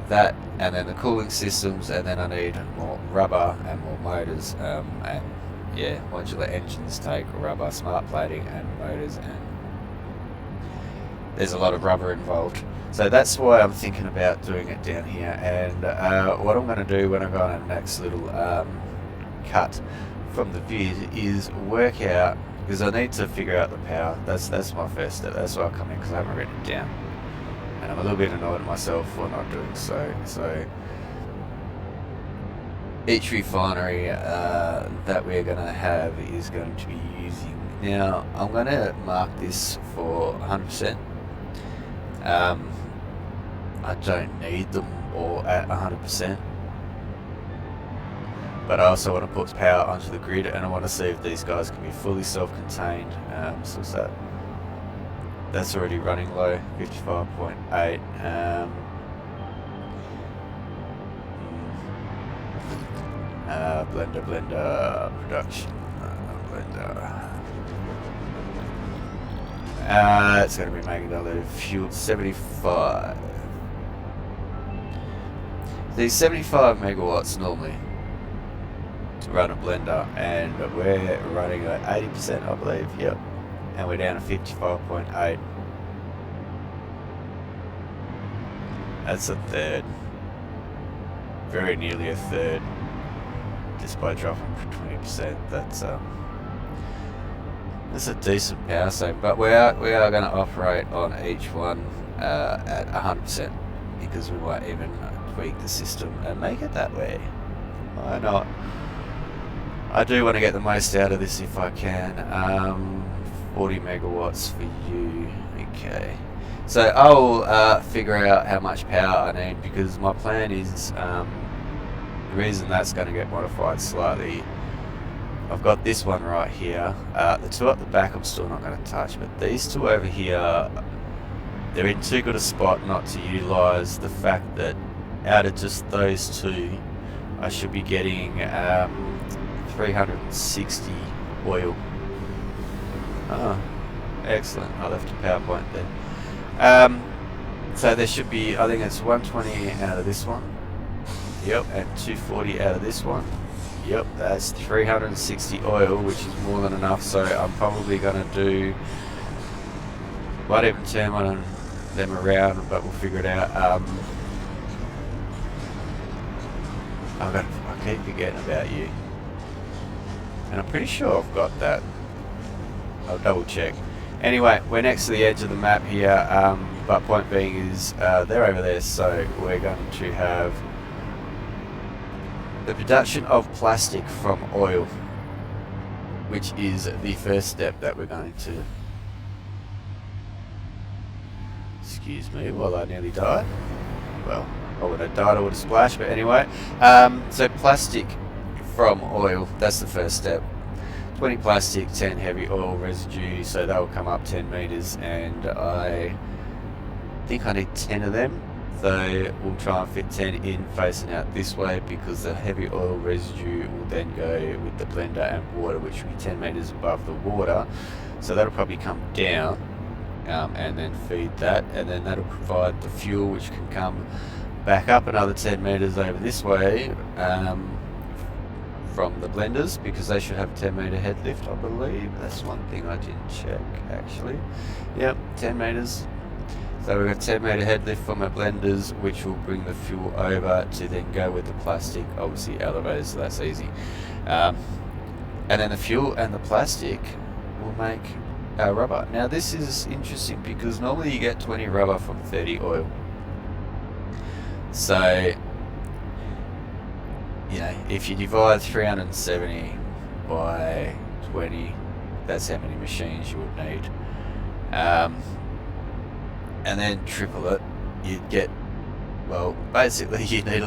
That, and then the cooling systems, and then I need more rubber and more motors, and yeah, modular engines take rubber, smart plating and motors, and there's a lot of rubber involved. So that's why I'm thinking about doing it down here. And what I'm going to do when I go on the next little cut from the vid is work out, because I need to figure out the power. That's my first step. That's why I come in, because I haven't written it down, and I'm a little bit annoyed at myself for not doing so. So each refinery that we're going to have is going to be using. Now I'm going to mark this for 100%. I don't need them all at 100%, but I also want to put power onto the grid, and I want to see if these guys can be fully self-contained. So what's that? That's already running low, 55.8. Blender production, blender. It's going to be making another fuel 75. These 75 megawatts normally to run a blender, and we're running at 80%, I believe. Yep, and we're down to 55.8. That's a third, very nearly a third, just by dropping for 20%. That's a decent power saving, but we are going to operate on each one at 100%, because we might even tweak the system and make it that way. Why not? I do want to get the most out of this if I can. 40 megawatts for you. Okay. So I'll figure out how much power I need, because my plan is, the reason that's going to get modified slightly, I've got this one right here. The two at the back I'm still not going to touch, but these two over here, they're in too good a spot not to utilise the fact that out of just those two, I should be getting 360 oil. Oh, excellent. I left a PowerPoint there. So there should be, I think it's 120 out of this one. Yep, and 240 out of this one. Yep, that's 360 oil, which is more than enough. So I'm probably going to do, might even turn one of them around, but we'll figure it out. I keep forgetting about you, and I'm pretty sure I've got that. I'll double check. Anyway, we're next to the edge of the map here, but point being is they're over there, so we're going to have the production of plastic from oil, which is the first step that we're going to... Excuse me while I nearly died. Well, I would have died, I would have splashed, but anyway. So plastic from oil, that's the first step. 20 plastic, 10 heavy oil residue, so that will come up 10 meters, and I think I need 10 of them. So we'll try and fit 10 in facing out this way, because the heavy oil residue will then go with the blender and water, which will be 10 meters above the water. So that'll probably come down and then feed that, and then that'll provide the fuel, which can come back up another 10 meters over this way from the blenders, because they should have 10 meter head lift, I believe. That's one thing I didn't check actually. Yep, 10 meters. So we've got 10 meter head lift from our blenders, which will bring the fuel over to then go with the plastic, obviously elevators, so that's easy. And then the fuel and the plastic will make our rubber. Now this is interesting, because normally you get 20 rubber from 30 oil. So, you know, if you divide 370 by 20, that's how many machines you would need. And then triple it, you'd get, well, basically you need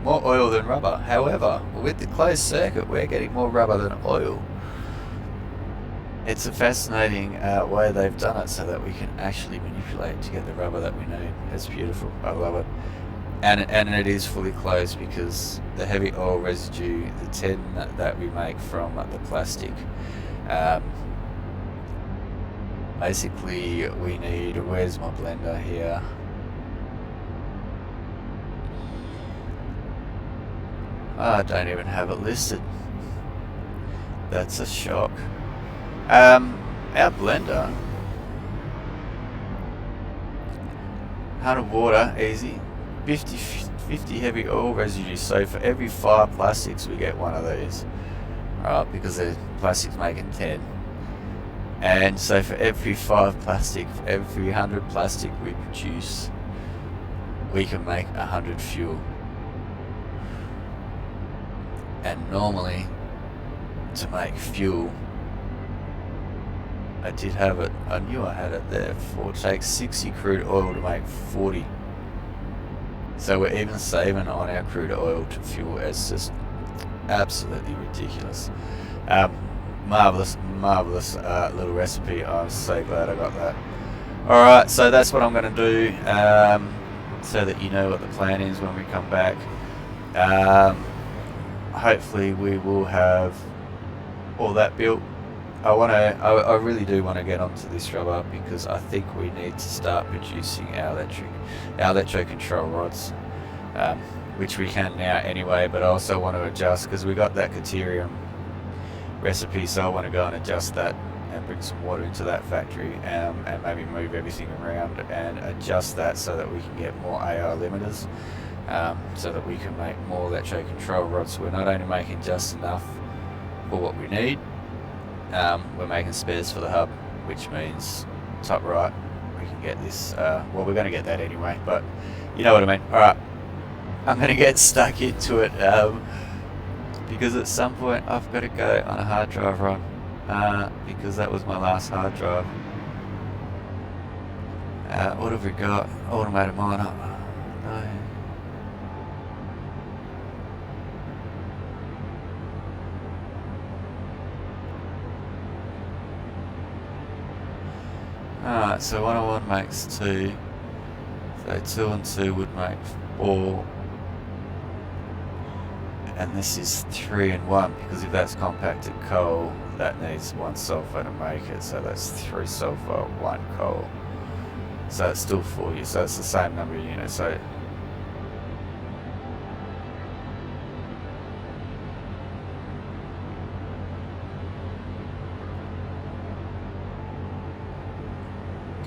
more oil than rubber. However, with the closed circuit, we're getting more rubber than oil. It's a fascinating way they've done it, so that we can actually manipulate to get the rubber that we need. It's beautiful. I love it. And it is fully closed, because the heavy oil residue, the 10 that we make from the plastic, basically we need, where's my blender here? I don't even have it listed. That's a shock. Our blender, 100 water, easy. 50 heavy oil residue, so for every 5 plastics we get one of these, right? Because the plastic's making 10, and so for every 5 plastic, for every 100 plastic we produce, we can make 100 fuel. And normally, to make fuel, I did have it, I knew I had it there before, it takes 60 crude oil to make 40. So we're even saving on our crude oil to fuel. It's just absolutely ridiculous. Marvelous little recipe. I'm so glad I got that. Alright, so that's what I'm going to do, so that you know what the plan is when we come back. Hopefully we will have all that built. I really do want to get onto this rubber, because I think we need to start producing our electro control rods, which we can now anyway, but I also want to adjust, because we got that Caterium recipe, so I want to go and adjust that and bring some water into that factory, and maybe move everything around and adjust that so that we can get more AR limiters, so that we can make more electro control rods. So we're not only making just enough for what we need, we're making spares for the hub, which means top right we can get this, well, we're going to get that anyway, but you know what I mean. Alright, I'm going to get stuck into it, because at some point I've got to go on a hard drive run, because that was my last hard drive. What have we got? Automated miner. No. Alright, so 1 and 1 makes 2. So 2 and 2 would make 4. And this is 3 and 1, because if that's compacted coal, that needs 1 sulfur to make it. So that's 3 sulfur, 1 coal. So it's still 40, so it's the same number of units. So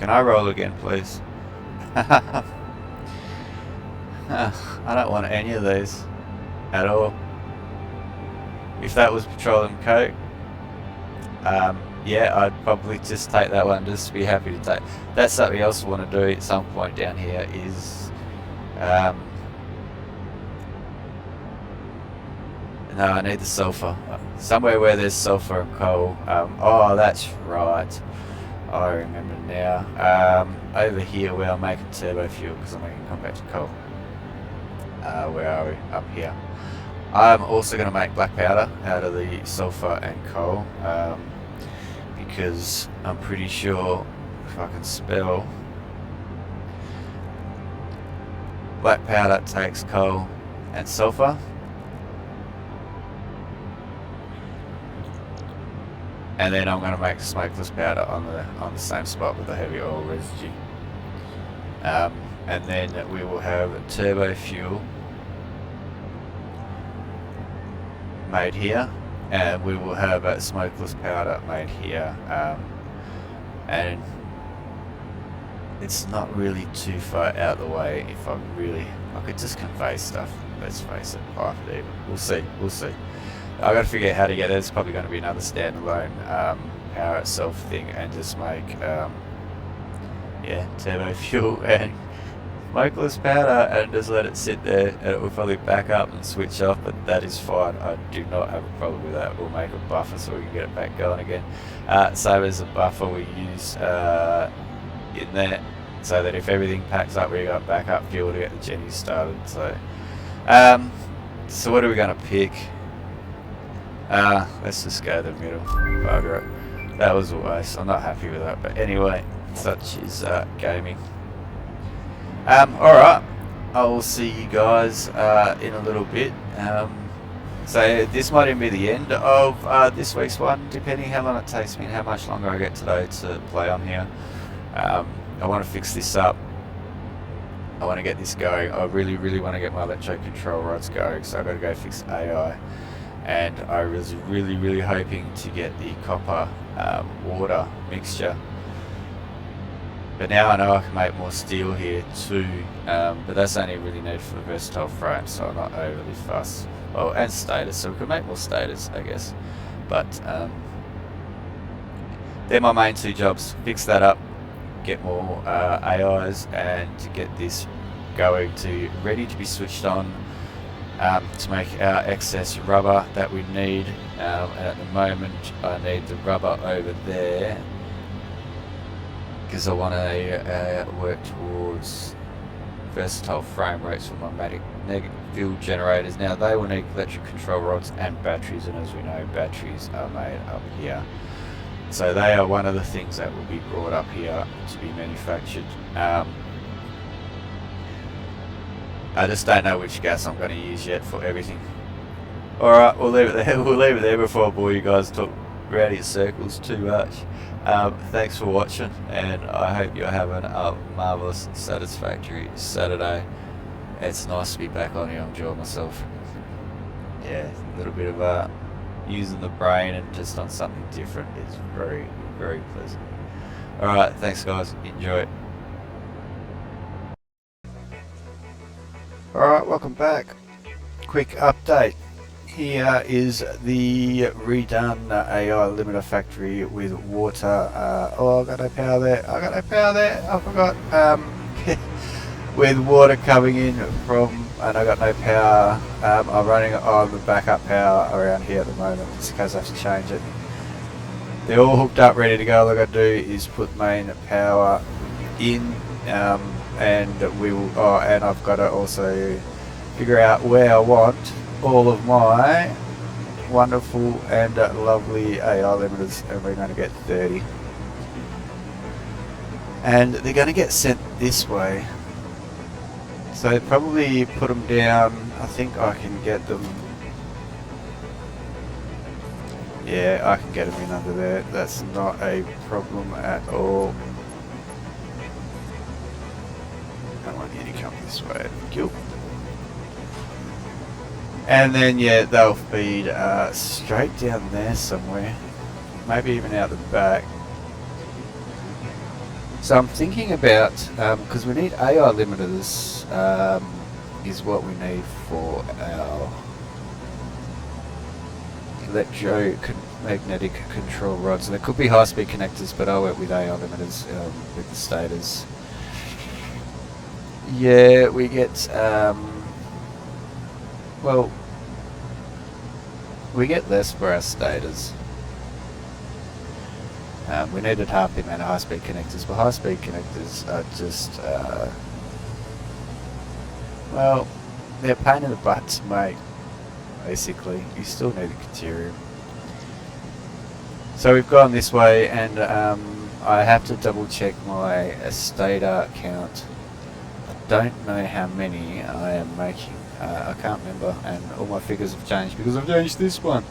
can I roll again, please? I don't want any of these at all. If that was petroleum coke, yeah, I'd probably just take that one, just to be happy to take. That's something else I want to do at some point down here is, no, I need the sulfur. Somewhere where there's sulfur and coal. Oh, that's right. I remember now. Over here where I'm making turbo fuel, because I'm making compacted coal. Where are we? Up here. I'm also going to make black powder out of the sulfur and coal, because I'm pretty sure if I can spell, black powder takes coal and sulfur, and then I'm going to make smokeless powder on the same spot with the heavy oil residue, and then we will have turbo fuel made here, and we will have a smokeless powder made here, and it's not really too far out of the way. If I could just convey stuff, let's face it, pipe it even. We'll see. I got to figure out how to get it. It's probably going to be another standalone power itself thing, and just make yeah, turbo fuel and smokeless powder, and just let it sit there, and it will probably back up and switch off, but that is fine. I do not have a problem with that. We'll make a buffer so we can get it back going again. Same as a buffer we use in there, so that if everything packs up, we got backup fuel to get the Jenny started. So so what are we going to pick? Let's just go the middle. Bugger it. That was a waste. I'm not happy with that, but anyway, such is gaming. Alright, I will see you guys in a little bit. So this might even be the end of this week's one, depending how long it takes me and how much longer I get today to play on here. I want to fix this up. I want to get this going. I really want to get my electromagnetic control rods going, so I've got to go fix AI. And I was really hoping to get the copper water mixture. But now I know I can make more steel here too, but that's only really needed for the versatile frame, so I'm not overly fussed. Oh, and status, so we can make more status, I guess. But they're my main 2 jobs. Fix that up, get more AIs, and to get this going to ready to be switched on to make our excess rubber that we need. And at the moment I need the rubber over there, because I want to work towards versatile frame rates for my magnetic field generators. Now they will need electric control rods and batteries, and as we know, batteries are made up here. So they are one of the things that will be brought up here to be manufactured. I just don't know which gas I'm going to use yet for everything. Alright, we'll leave it there. We'll leave it there before I bore you guys talk around in circles too much. Thanks for watching, and I hope you're having a marvellous, satisfactory Saturday. It's nice to be back on here. I'm enjoying myself. Yeah, a little bit of using the brain and just on something different is very pleasant. Alright, thanks guys. Enjoy. Alright, welcome back. Quick update. Here is the redone AI limiter factory with water. Oh, I got no power there. I forgot. With water coming in from, and I got no power. I'm running on the backup power around here at the moment, just in case I have to change it. They're all hooked up, ready to go. All I got to do is put main power in, and we will. Oh, and I've got to also figure out where I want all of my wonderful and lovely AI limiters, and we're going to get 30. And they're going to get sent this way. So probably put them down. I think I can get them. Yeah, I can get them in under there. That's not a problem at all. I want you to come this way. Cool. And then yeah, they'll feed straight down there somewhere. Maybe even out the back. So I'm thinking about, because we need AI limiters, is what we need for our electromagnetic control rods. There could be high-speed connectors, but I went with AI limiters with the stators. Yeah, we get, well, we get less for our stators. We needed half the amount of high-speed connectors, but high-speed connectors are just, well, they're a pain in the butt to make, basically. You still need a deuterium. So we've gone this way, and I have to double-check my stator count. I don't know how many I am making. I can't remember, and all my figures have changed because I've changed this one.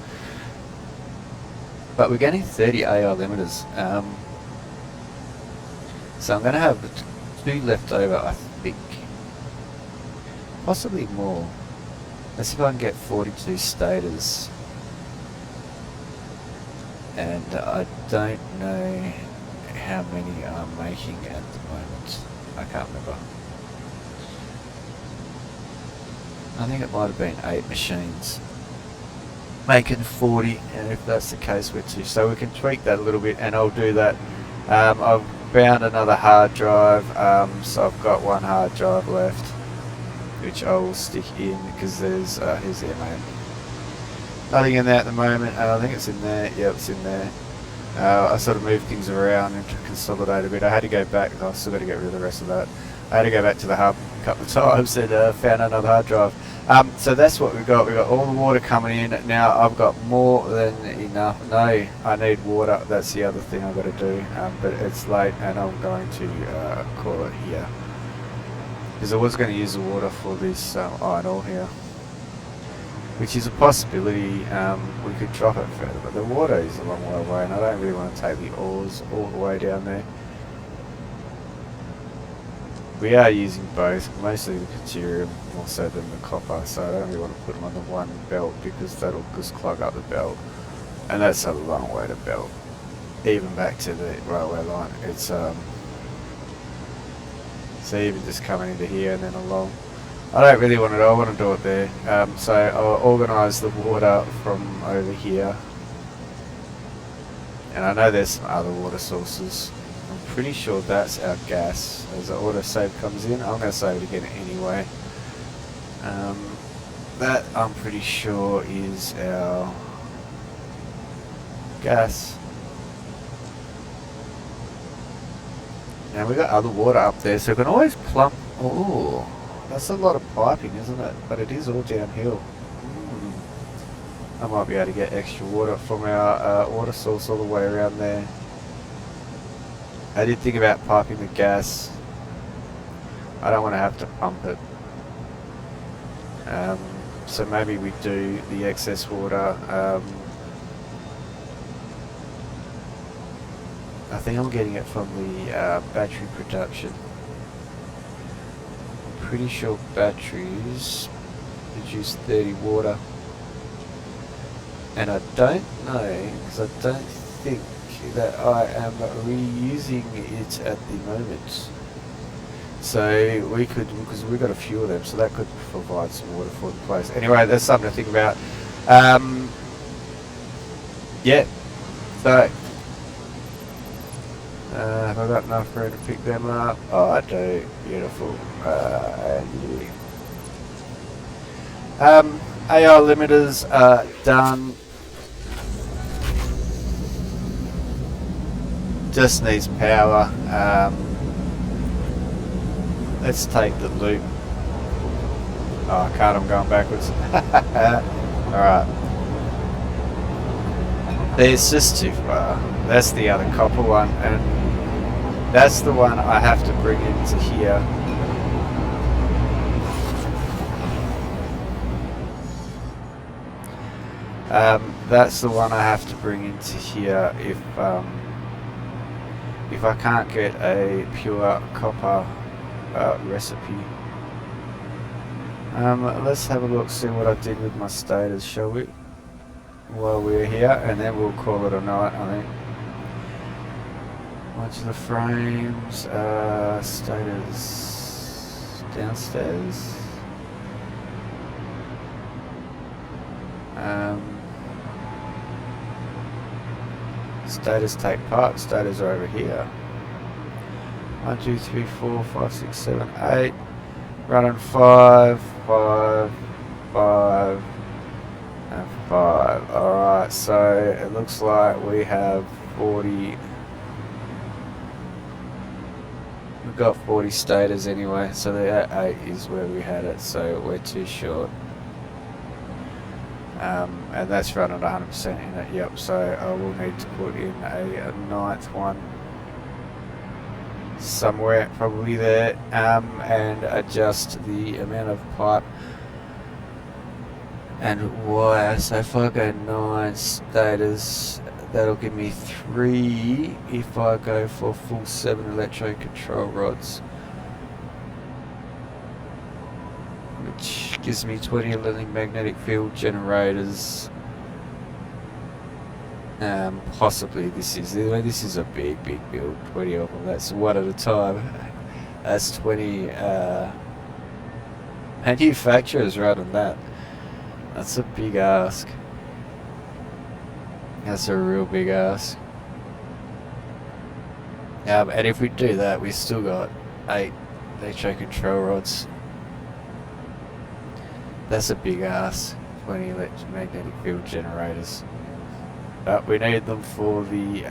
But we're getting 30 AI limiters, so I'm going to have 2 left over, I think. Possibly more. Let's see if I can get 42 stators. And I don't know how many I'm making at the moment. I can't remember. I think it might have been 8 machines making 40, and if that's the case we're 2, so we can tweak that a little bit, and I'll do that. I've found another hard drive, so I've got 1 hard drive left, which I will stick in, because there's here's the MA. Nothing in there at the moment. I think it's in there. Yeah, it's in there. I sort of moved things around and to consolidate a bit. I had to go back. I've still got to get rid of the rest of that. I had to go back to the hub a couple of times and found another hard drive. So that's what we've got. We've got all the water coming in. Now I've got more than enough. No, I need water. That's the other thing I've got to do. But it's late, and I'm going to call it here, because I was going to use the water for this iron ore here, which is a possibility. We could drop it further, but the water is a long way away, and I don't really want to take the ores all the way down there. We are using both, mostly the deuterium more so than the copper, so I don't really want to put them on the one belt, because that'll just clog up the belt, and that's a long way to belt, even back to the railway line. It's so even just coming into here and then along, I don't really want it. I want to do it there. So I'll organise the water from over here, and I know there's some other water sources. I'm pretty sure that's our gas. As the autosave comes in, I'm going to save it again anyway. That I'm pretty sure is our gas. Now we've got other water up there, so we can always plump. Oh, that's a lot of piping, isn't it? But it is all downhill. I might be able to get extra water from our water source all the way around there. I did think about piping the gas. I don't want to have to pump it. So maybe we do the excess water. I think I'm getting it from the battery production. I'm pretty sure batteries produce 30 water. And I don't know, because I don't think that I am reusing it at the moment. So we could, because we've got a few of them, so that could provide some water for the place. Anyway, that's something to think about. Yeah, so have I got enough room to pick them up? Oh, I do. Beautiful. And AI limiters are done. Just needs power. Let's take the loop. Oh, I can't, I'm going backwards. Alright. It's just too far. That's the other copper one, and that's the one I have to bring into here. That's the one I have to bring into here if I can't get a pure copper recipe. Let's have a look, see what I did with my stators, shall we? While we're here, and then we'll call it a night, I think. Modular frames, stators downstairs. Stators take part, stators are over here. 1, 2, 3, 4, 5, 6, 7, 8. Running 5, 5, 5, and 5. Alright, so it looks like we have 40. We've got 40 stators anyway, so the 8 is where we had it, so we're too short. And that's running 100% in it, yep, so I will need to put in a ninth one somewhere, probably there, and adjust the amount of pipe and wire. So if I go 9 stators, that'll give me 3 if I go for full 7 electro control rods, which gives me 20 electromagnetic field generators. Possibly this is a big build, 20 of them. That's one at a time. That's 20 manufacturers running that. That's a big ask. That's a real big ask. And if we do that, we still got 8 electro control rods. That's a big ask. 20 electromagnetic field generators. But we need them for the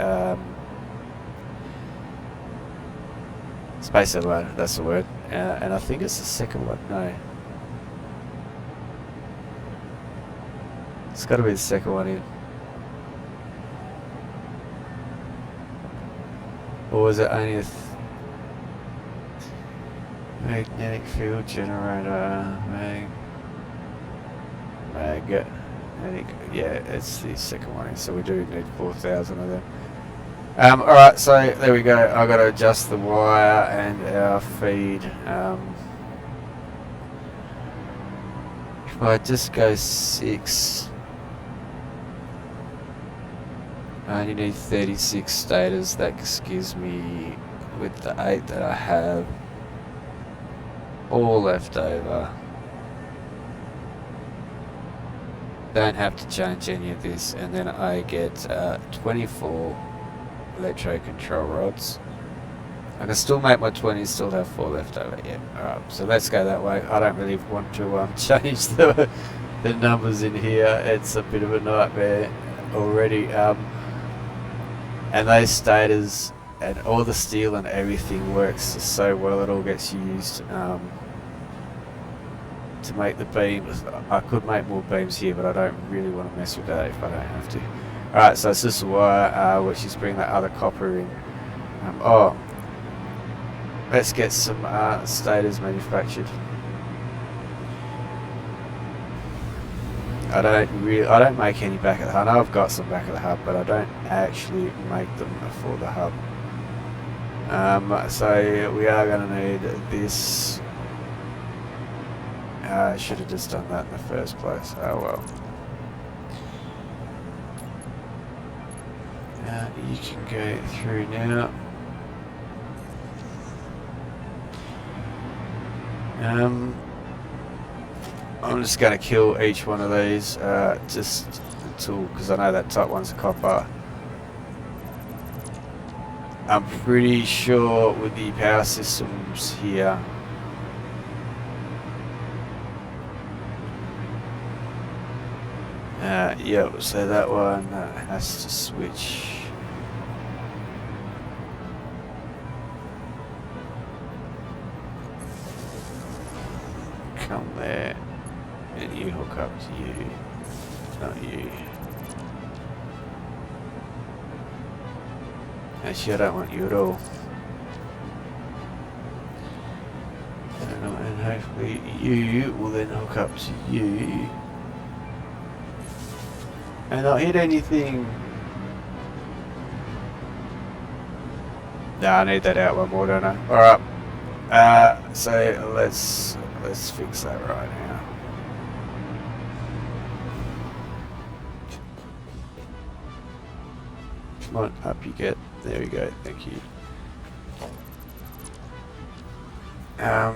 space elevator, that's the word. And I think it's the second one, no. It's got to be the second one in. Or was it only a magnetic field generator? Yeah, it's the second one, so we do need 4,000 of them. Alright, so there we go. I've got to adjust the wire and our feed. If I just go 6, I only need 36 stators. That gives me, with the 8 that I have, all left over. Don't have to change any of this, and then I get 24 electro control rods. I can still make my 20, still have 4 left over. Yeah, alright, so let's go that way. I don't really want to change the numbers in here. It's a bit of a nightmare already. And those stators and all the steel and everything works so well. It all gets used to make the beams. I could make more beams here, but I don't really want to mess with that if I don't have to. Alright, so it's just a wire, which is bringing that other copper in. Let's get some stators manufactured. I don't make any back of the hub. I know I've got some back of the hub, but I don't actually make them for the hub. So we are going to need this. I should have just done that in the first place. Oh well. You can go through now. I'm just going to kill each one of these just until, because I know that top one's a copper. I'm pretty sure with the power systems here, yeah, so that one has to switch. come there, and you hook up to you, not you. Actually, I don't want you at all. And hopefully you will then hook up to you. And not hit anything. Nah, I need that out one more, don't I? Alright. So let's fix that right now. Come on, up you get. There we go, thank you.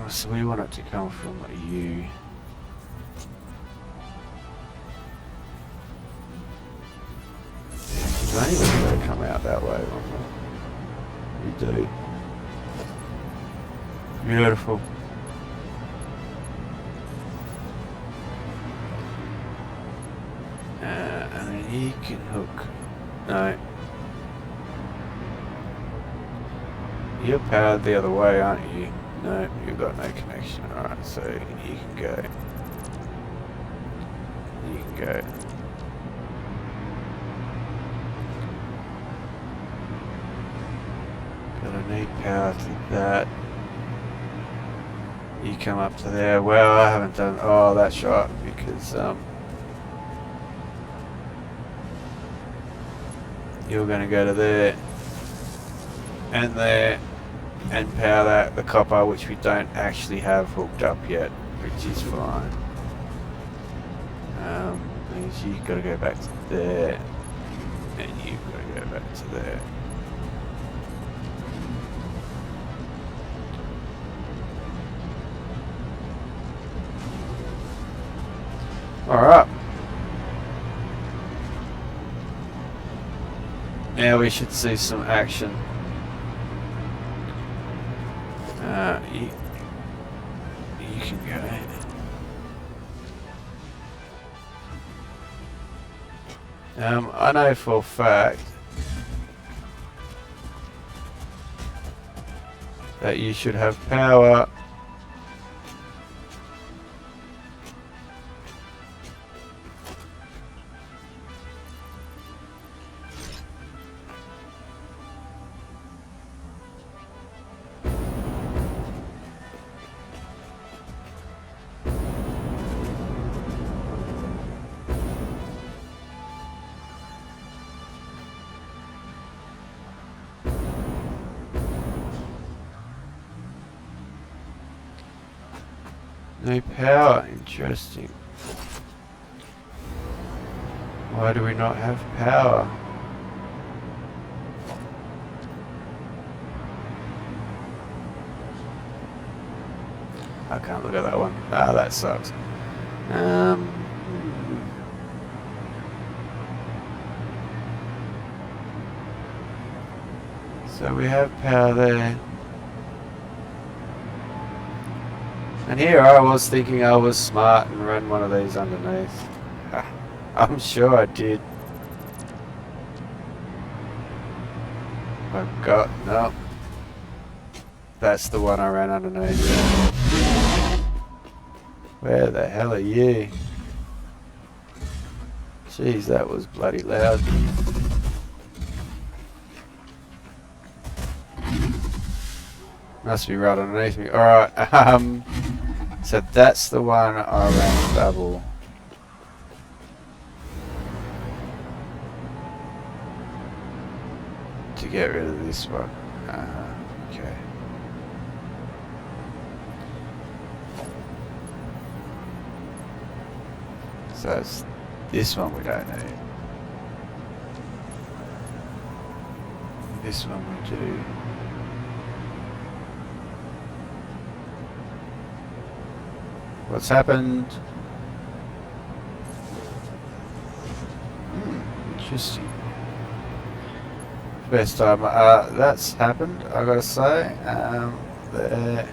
So we want it to come from you. You don't even let it come out that way. You do. Beautiful. And then you can hook. No. You're powered the other way, aren't you? No, you've got no connection. Alright, so you can go. You can go. But I need power to that. You come up to there. Well, I haven't done... Oh, that's right, because you're going to go to there. And there. And power that, the copper, which we don't actually have hooked up yet, which is fine. Means you've got to go back to there, and you've got to go back to there. Alright. Now we should see some action. You can go. I know for a fact that you should have power. No power, interesting. Why do we not have power? I can't look at that one. Ah, that sucks. So we have power there. And here I was thinking I was smart and ran one of these underneath. I'm sure I did. Oh god, no. That's the one I ran underneath. Where the hell are you? Jeez, that was bloody loud. Must be right underneath me. Alright, so that's the one I ran double. To get rid of this one. Okay. So it's this one we don't need. This one we do. What's happened? Interesting. First time that's happened, I gotta say. There.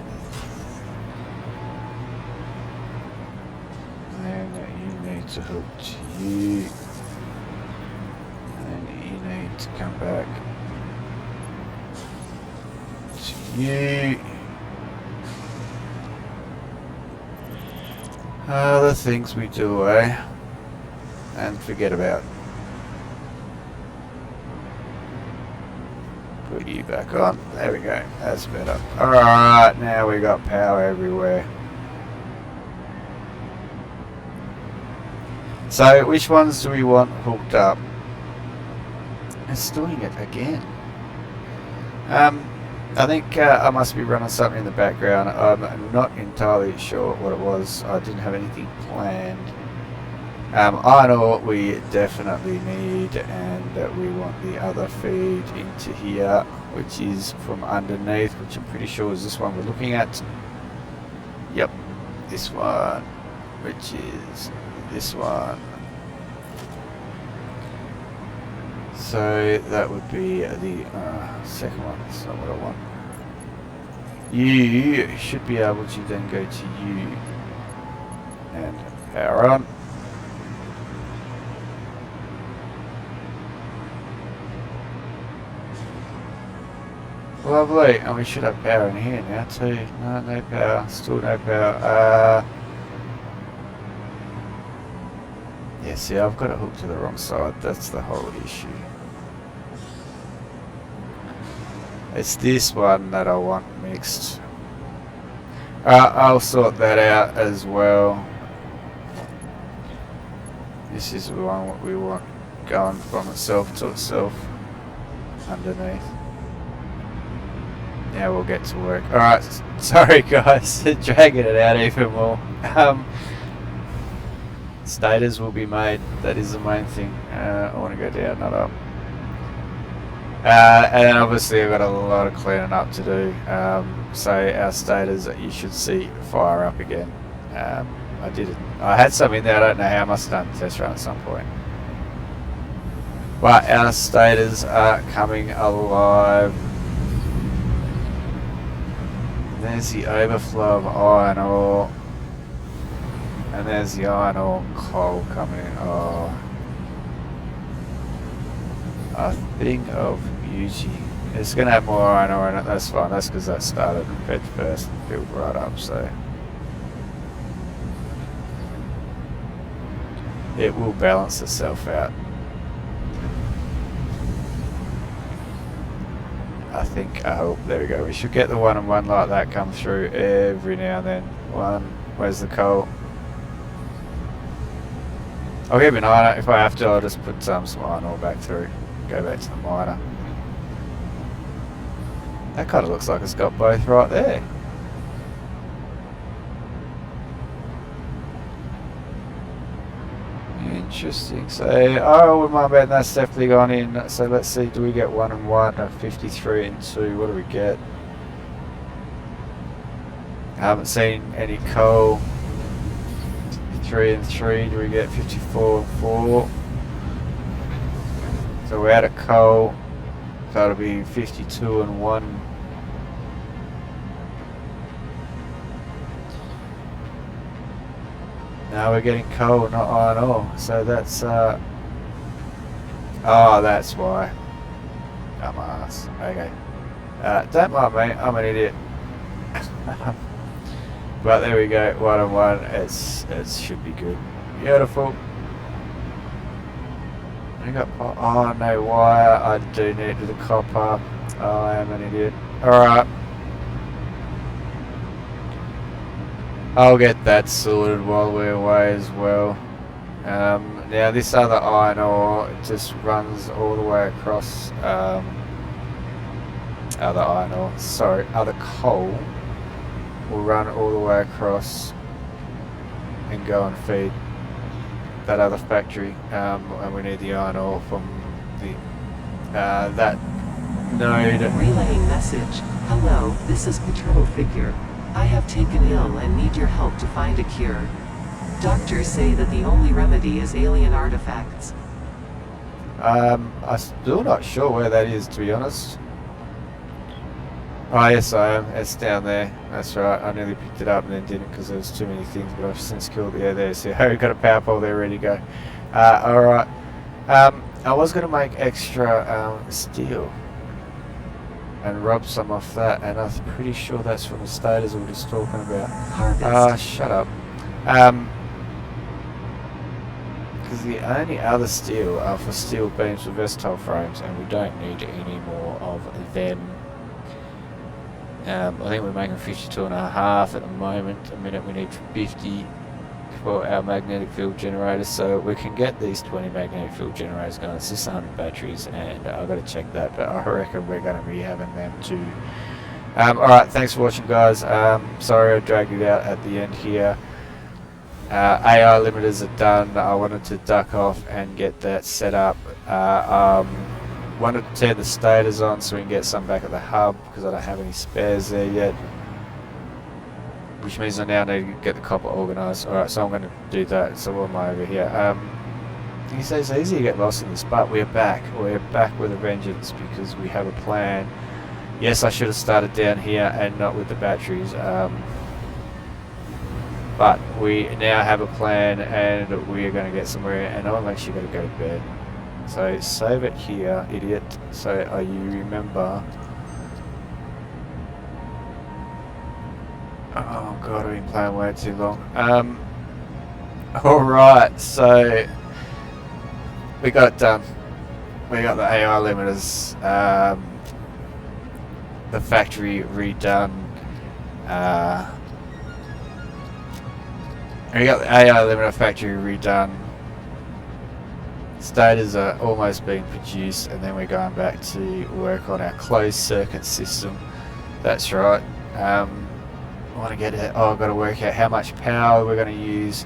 Then you need to hook to you. And then you need to come back to you. Other things we do, eh? And forget about. Put you back on. There we go. That's better. Alright, now we got power everywhere. So, which ones do we want hooked up? It's doing it again. I think I must be running something in the background. I'm not entirely sure what it was. I didn't have anything planned. Iron ore we definitely need, and we want the other feed into here, which is from underneath, which I'm pretty sure is this one we're looking at. Yep, this one, which is this one. So that would be the second one. That's not what I want. You should be able to then go to you and power on. Lovely, and we should have power in here now too. No, no power, still no power. Yeah, see, I've got it hooked to the wrong side. That's the whole issue. It's this one that I want mixed. I'll sort that out as well. This is the one what we want going from itself to itself underneath. Yeah, we'll get to work. Alright, sorry guys, dragging it out even more. Stators will be made, that is the main thing. I want to go down, not up. And then obviously I've got a lot of cleaning up to do. So our stators that you should see fire up again. I didn't. I had some in there, I don't know how, I must have done a test run at some point. But our stators are coming alive. There's the overflow of iron ore. And there's the iron ore coal coming in. Oh. A thing of beauty. It's going to have more iron ore in it, that's fine. That's because that started fed first and built right up, so. It will balance itself out. I think, oh, there we go. We should get the 1 and 1 like that come through every now and then. One, where's the coal? I'll keep an eye on it. If I have to, I'll just put some iron ore back through. Go back to the miner. That kind of looks like it's got both right there. Interesting. So, oh, with my bet, that's definitely gone in. So let's see, do we get 1 and 1, 53 and 2? What do we get? I haven't seen any coal. 3 and 3, do we get 54 and 4? So we're out of coal. So it'll be 52 and 1. Now we're getting coal, not iron ore. So that's oh, that's why. Dumbass. Okay. Don't mind me, I'm an idiot. But there we go, 1 and 1. It should be good. Beautiful. I got, oh no wire. I do need the copper. Oh, I am an idiot. Alright. I'll get that sorted while we're away as well. Now this other iron ore just runs all the way across. Other coal will run all the way across and go and feed that other factory. And we need the iron ore from the that node. Relaying message. Hello, this is Patrol Figure. I have taken ill and need your help to find a cure. Doctors say that the only remedy is alien artifacts. I'm still not sure where that is, to be honest. Oh yes I am, it's down there, that's right. I nearly picked it up and then didn't because there was too many things, but I've since killed the air there, so we've got a power pole there ready to go. Alright, I was going to make extra steel and rub some off that, and I'm pretty sure that's from the stators we were just talking about. Harvest. Shut up. because the only other steel are for steel beams for versatile frames, and we don't need any more of them. I think we're making 52.5 at the moment. A minute we need 50 for our magnetic field generators, so we can get these 20 magnetic field generators going. It's just 100 batteries, and I've got to check that, but I reckon we're going to be having them too. Alright, thanks for watching, guys. Sorry I dragged it out at the end here. AI limiters are done. I wanted to duck off and get that set up. Wanted to tear the stators on so we can get some back at the hub, because I don't have any spares there yet, which means I now need to get the copper organised. Alright, so I'm going to do that. So what am I over here? You say it's easy to get lost in this, but we're back. We're back with a vengeance because we have a plan. Yes, I should have started down here and not with the batteries. But we now have a plan, and we are going to get somewhere, and I'm actually going to go to bed. So save it here, idiot. So you remember. Oh god, I've been playing way too long. Alright, so we got it done. We got the AI limiters, the factory redone. We got the AI limiter factory redone. Stators are almost being produced, and then we're going back to work on our closed circuit system. That's right. I want to get it. Oh, I've got to work out how much power we're going to use,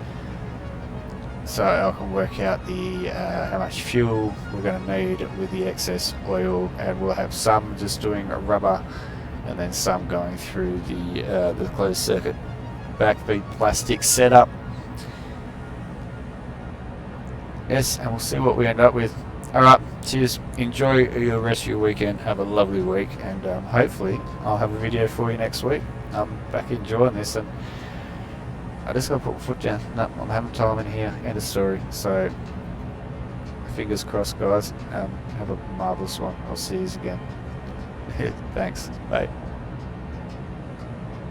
so I can work out the how much fuel we're going to need with the excess oil, and we'll have some just doing a rubber, and then some going through the closed circuit backfeed plastic setup. Yes, and we'll see what we end up with. Alright, cheers. Enjoy your rest of your weekend. Have a lovely week, and hopefully I'll have a video for you next week. I'm back enjoying this, and I just got to put my foot down. No, I'm having time in here. End of story. So, fingers crossed, guys. Have a marvellous one. I'll see you again. Thanks. Bye.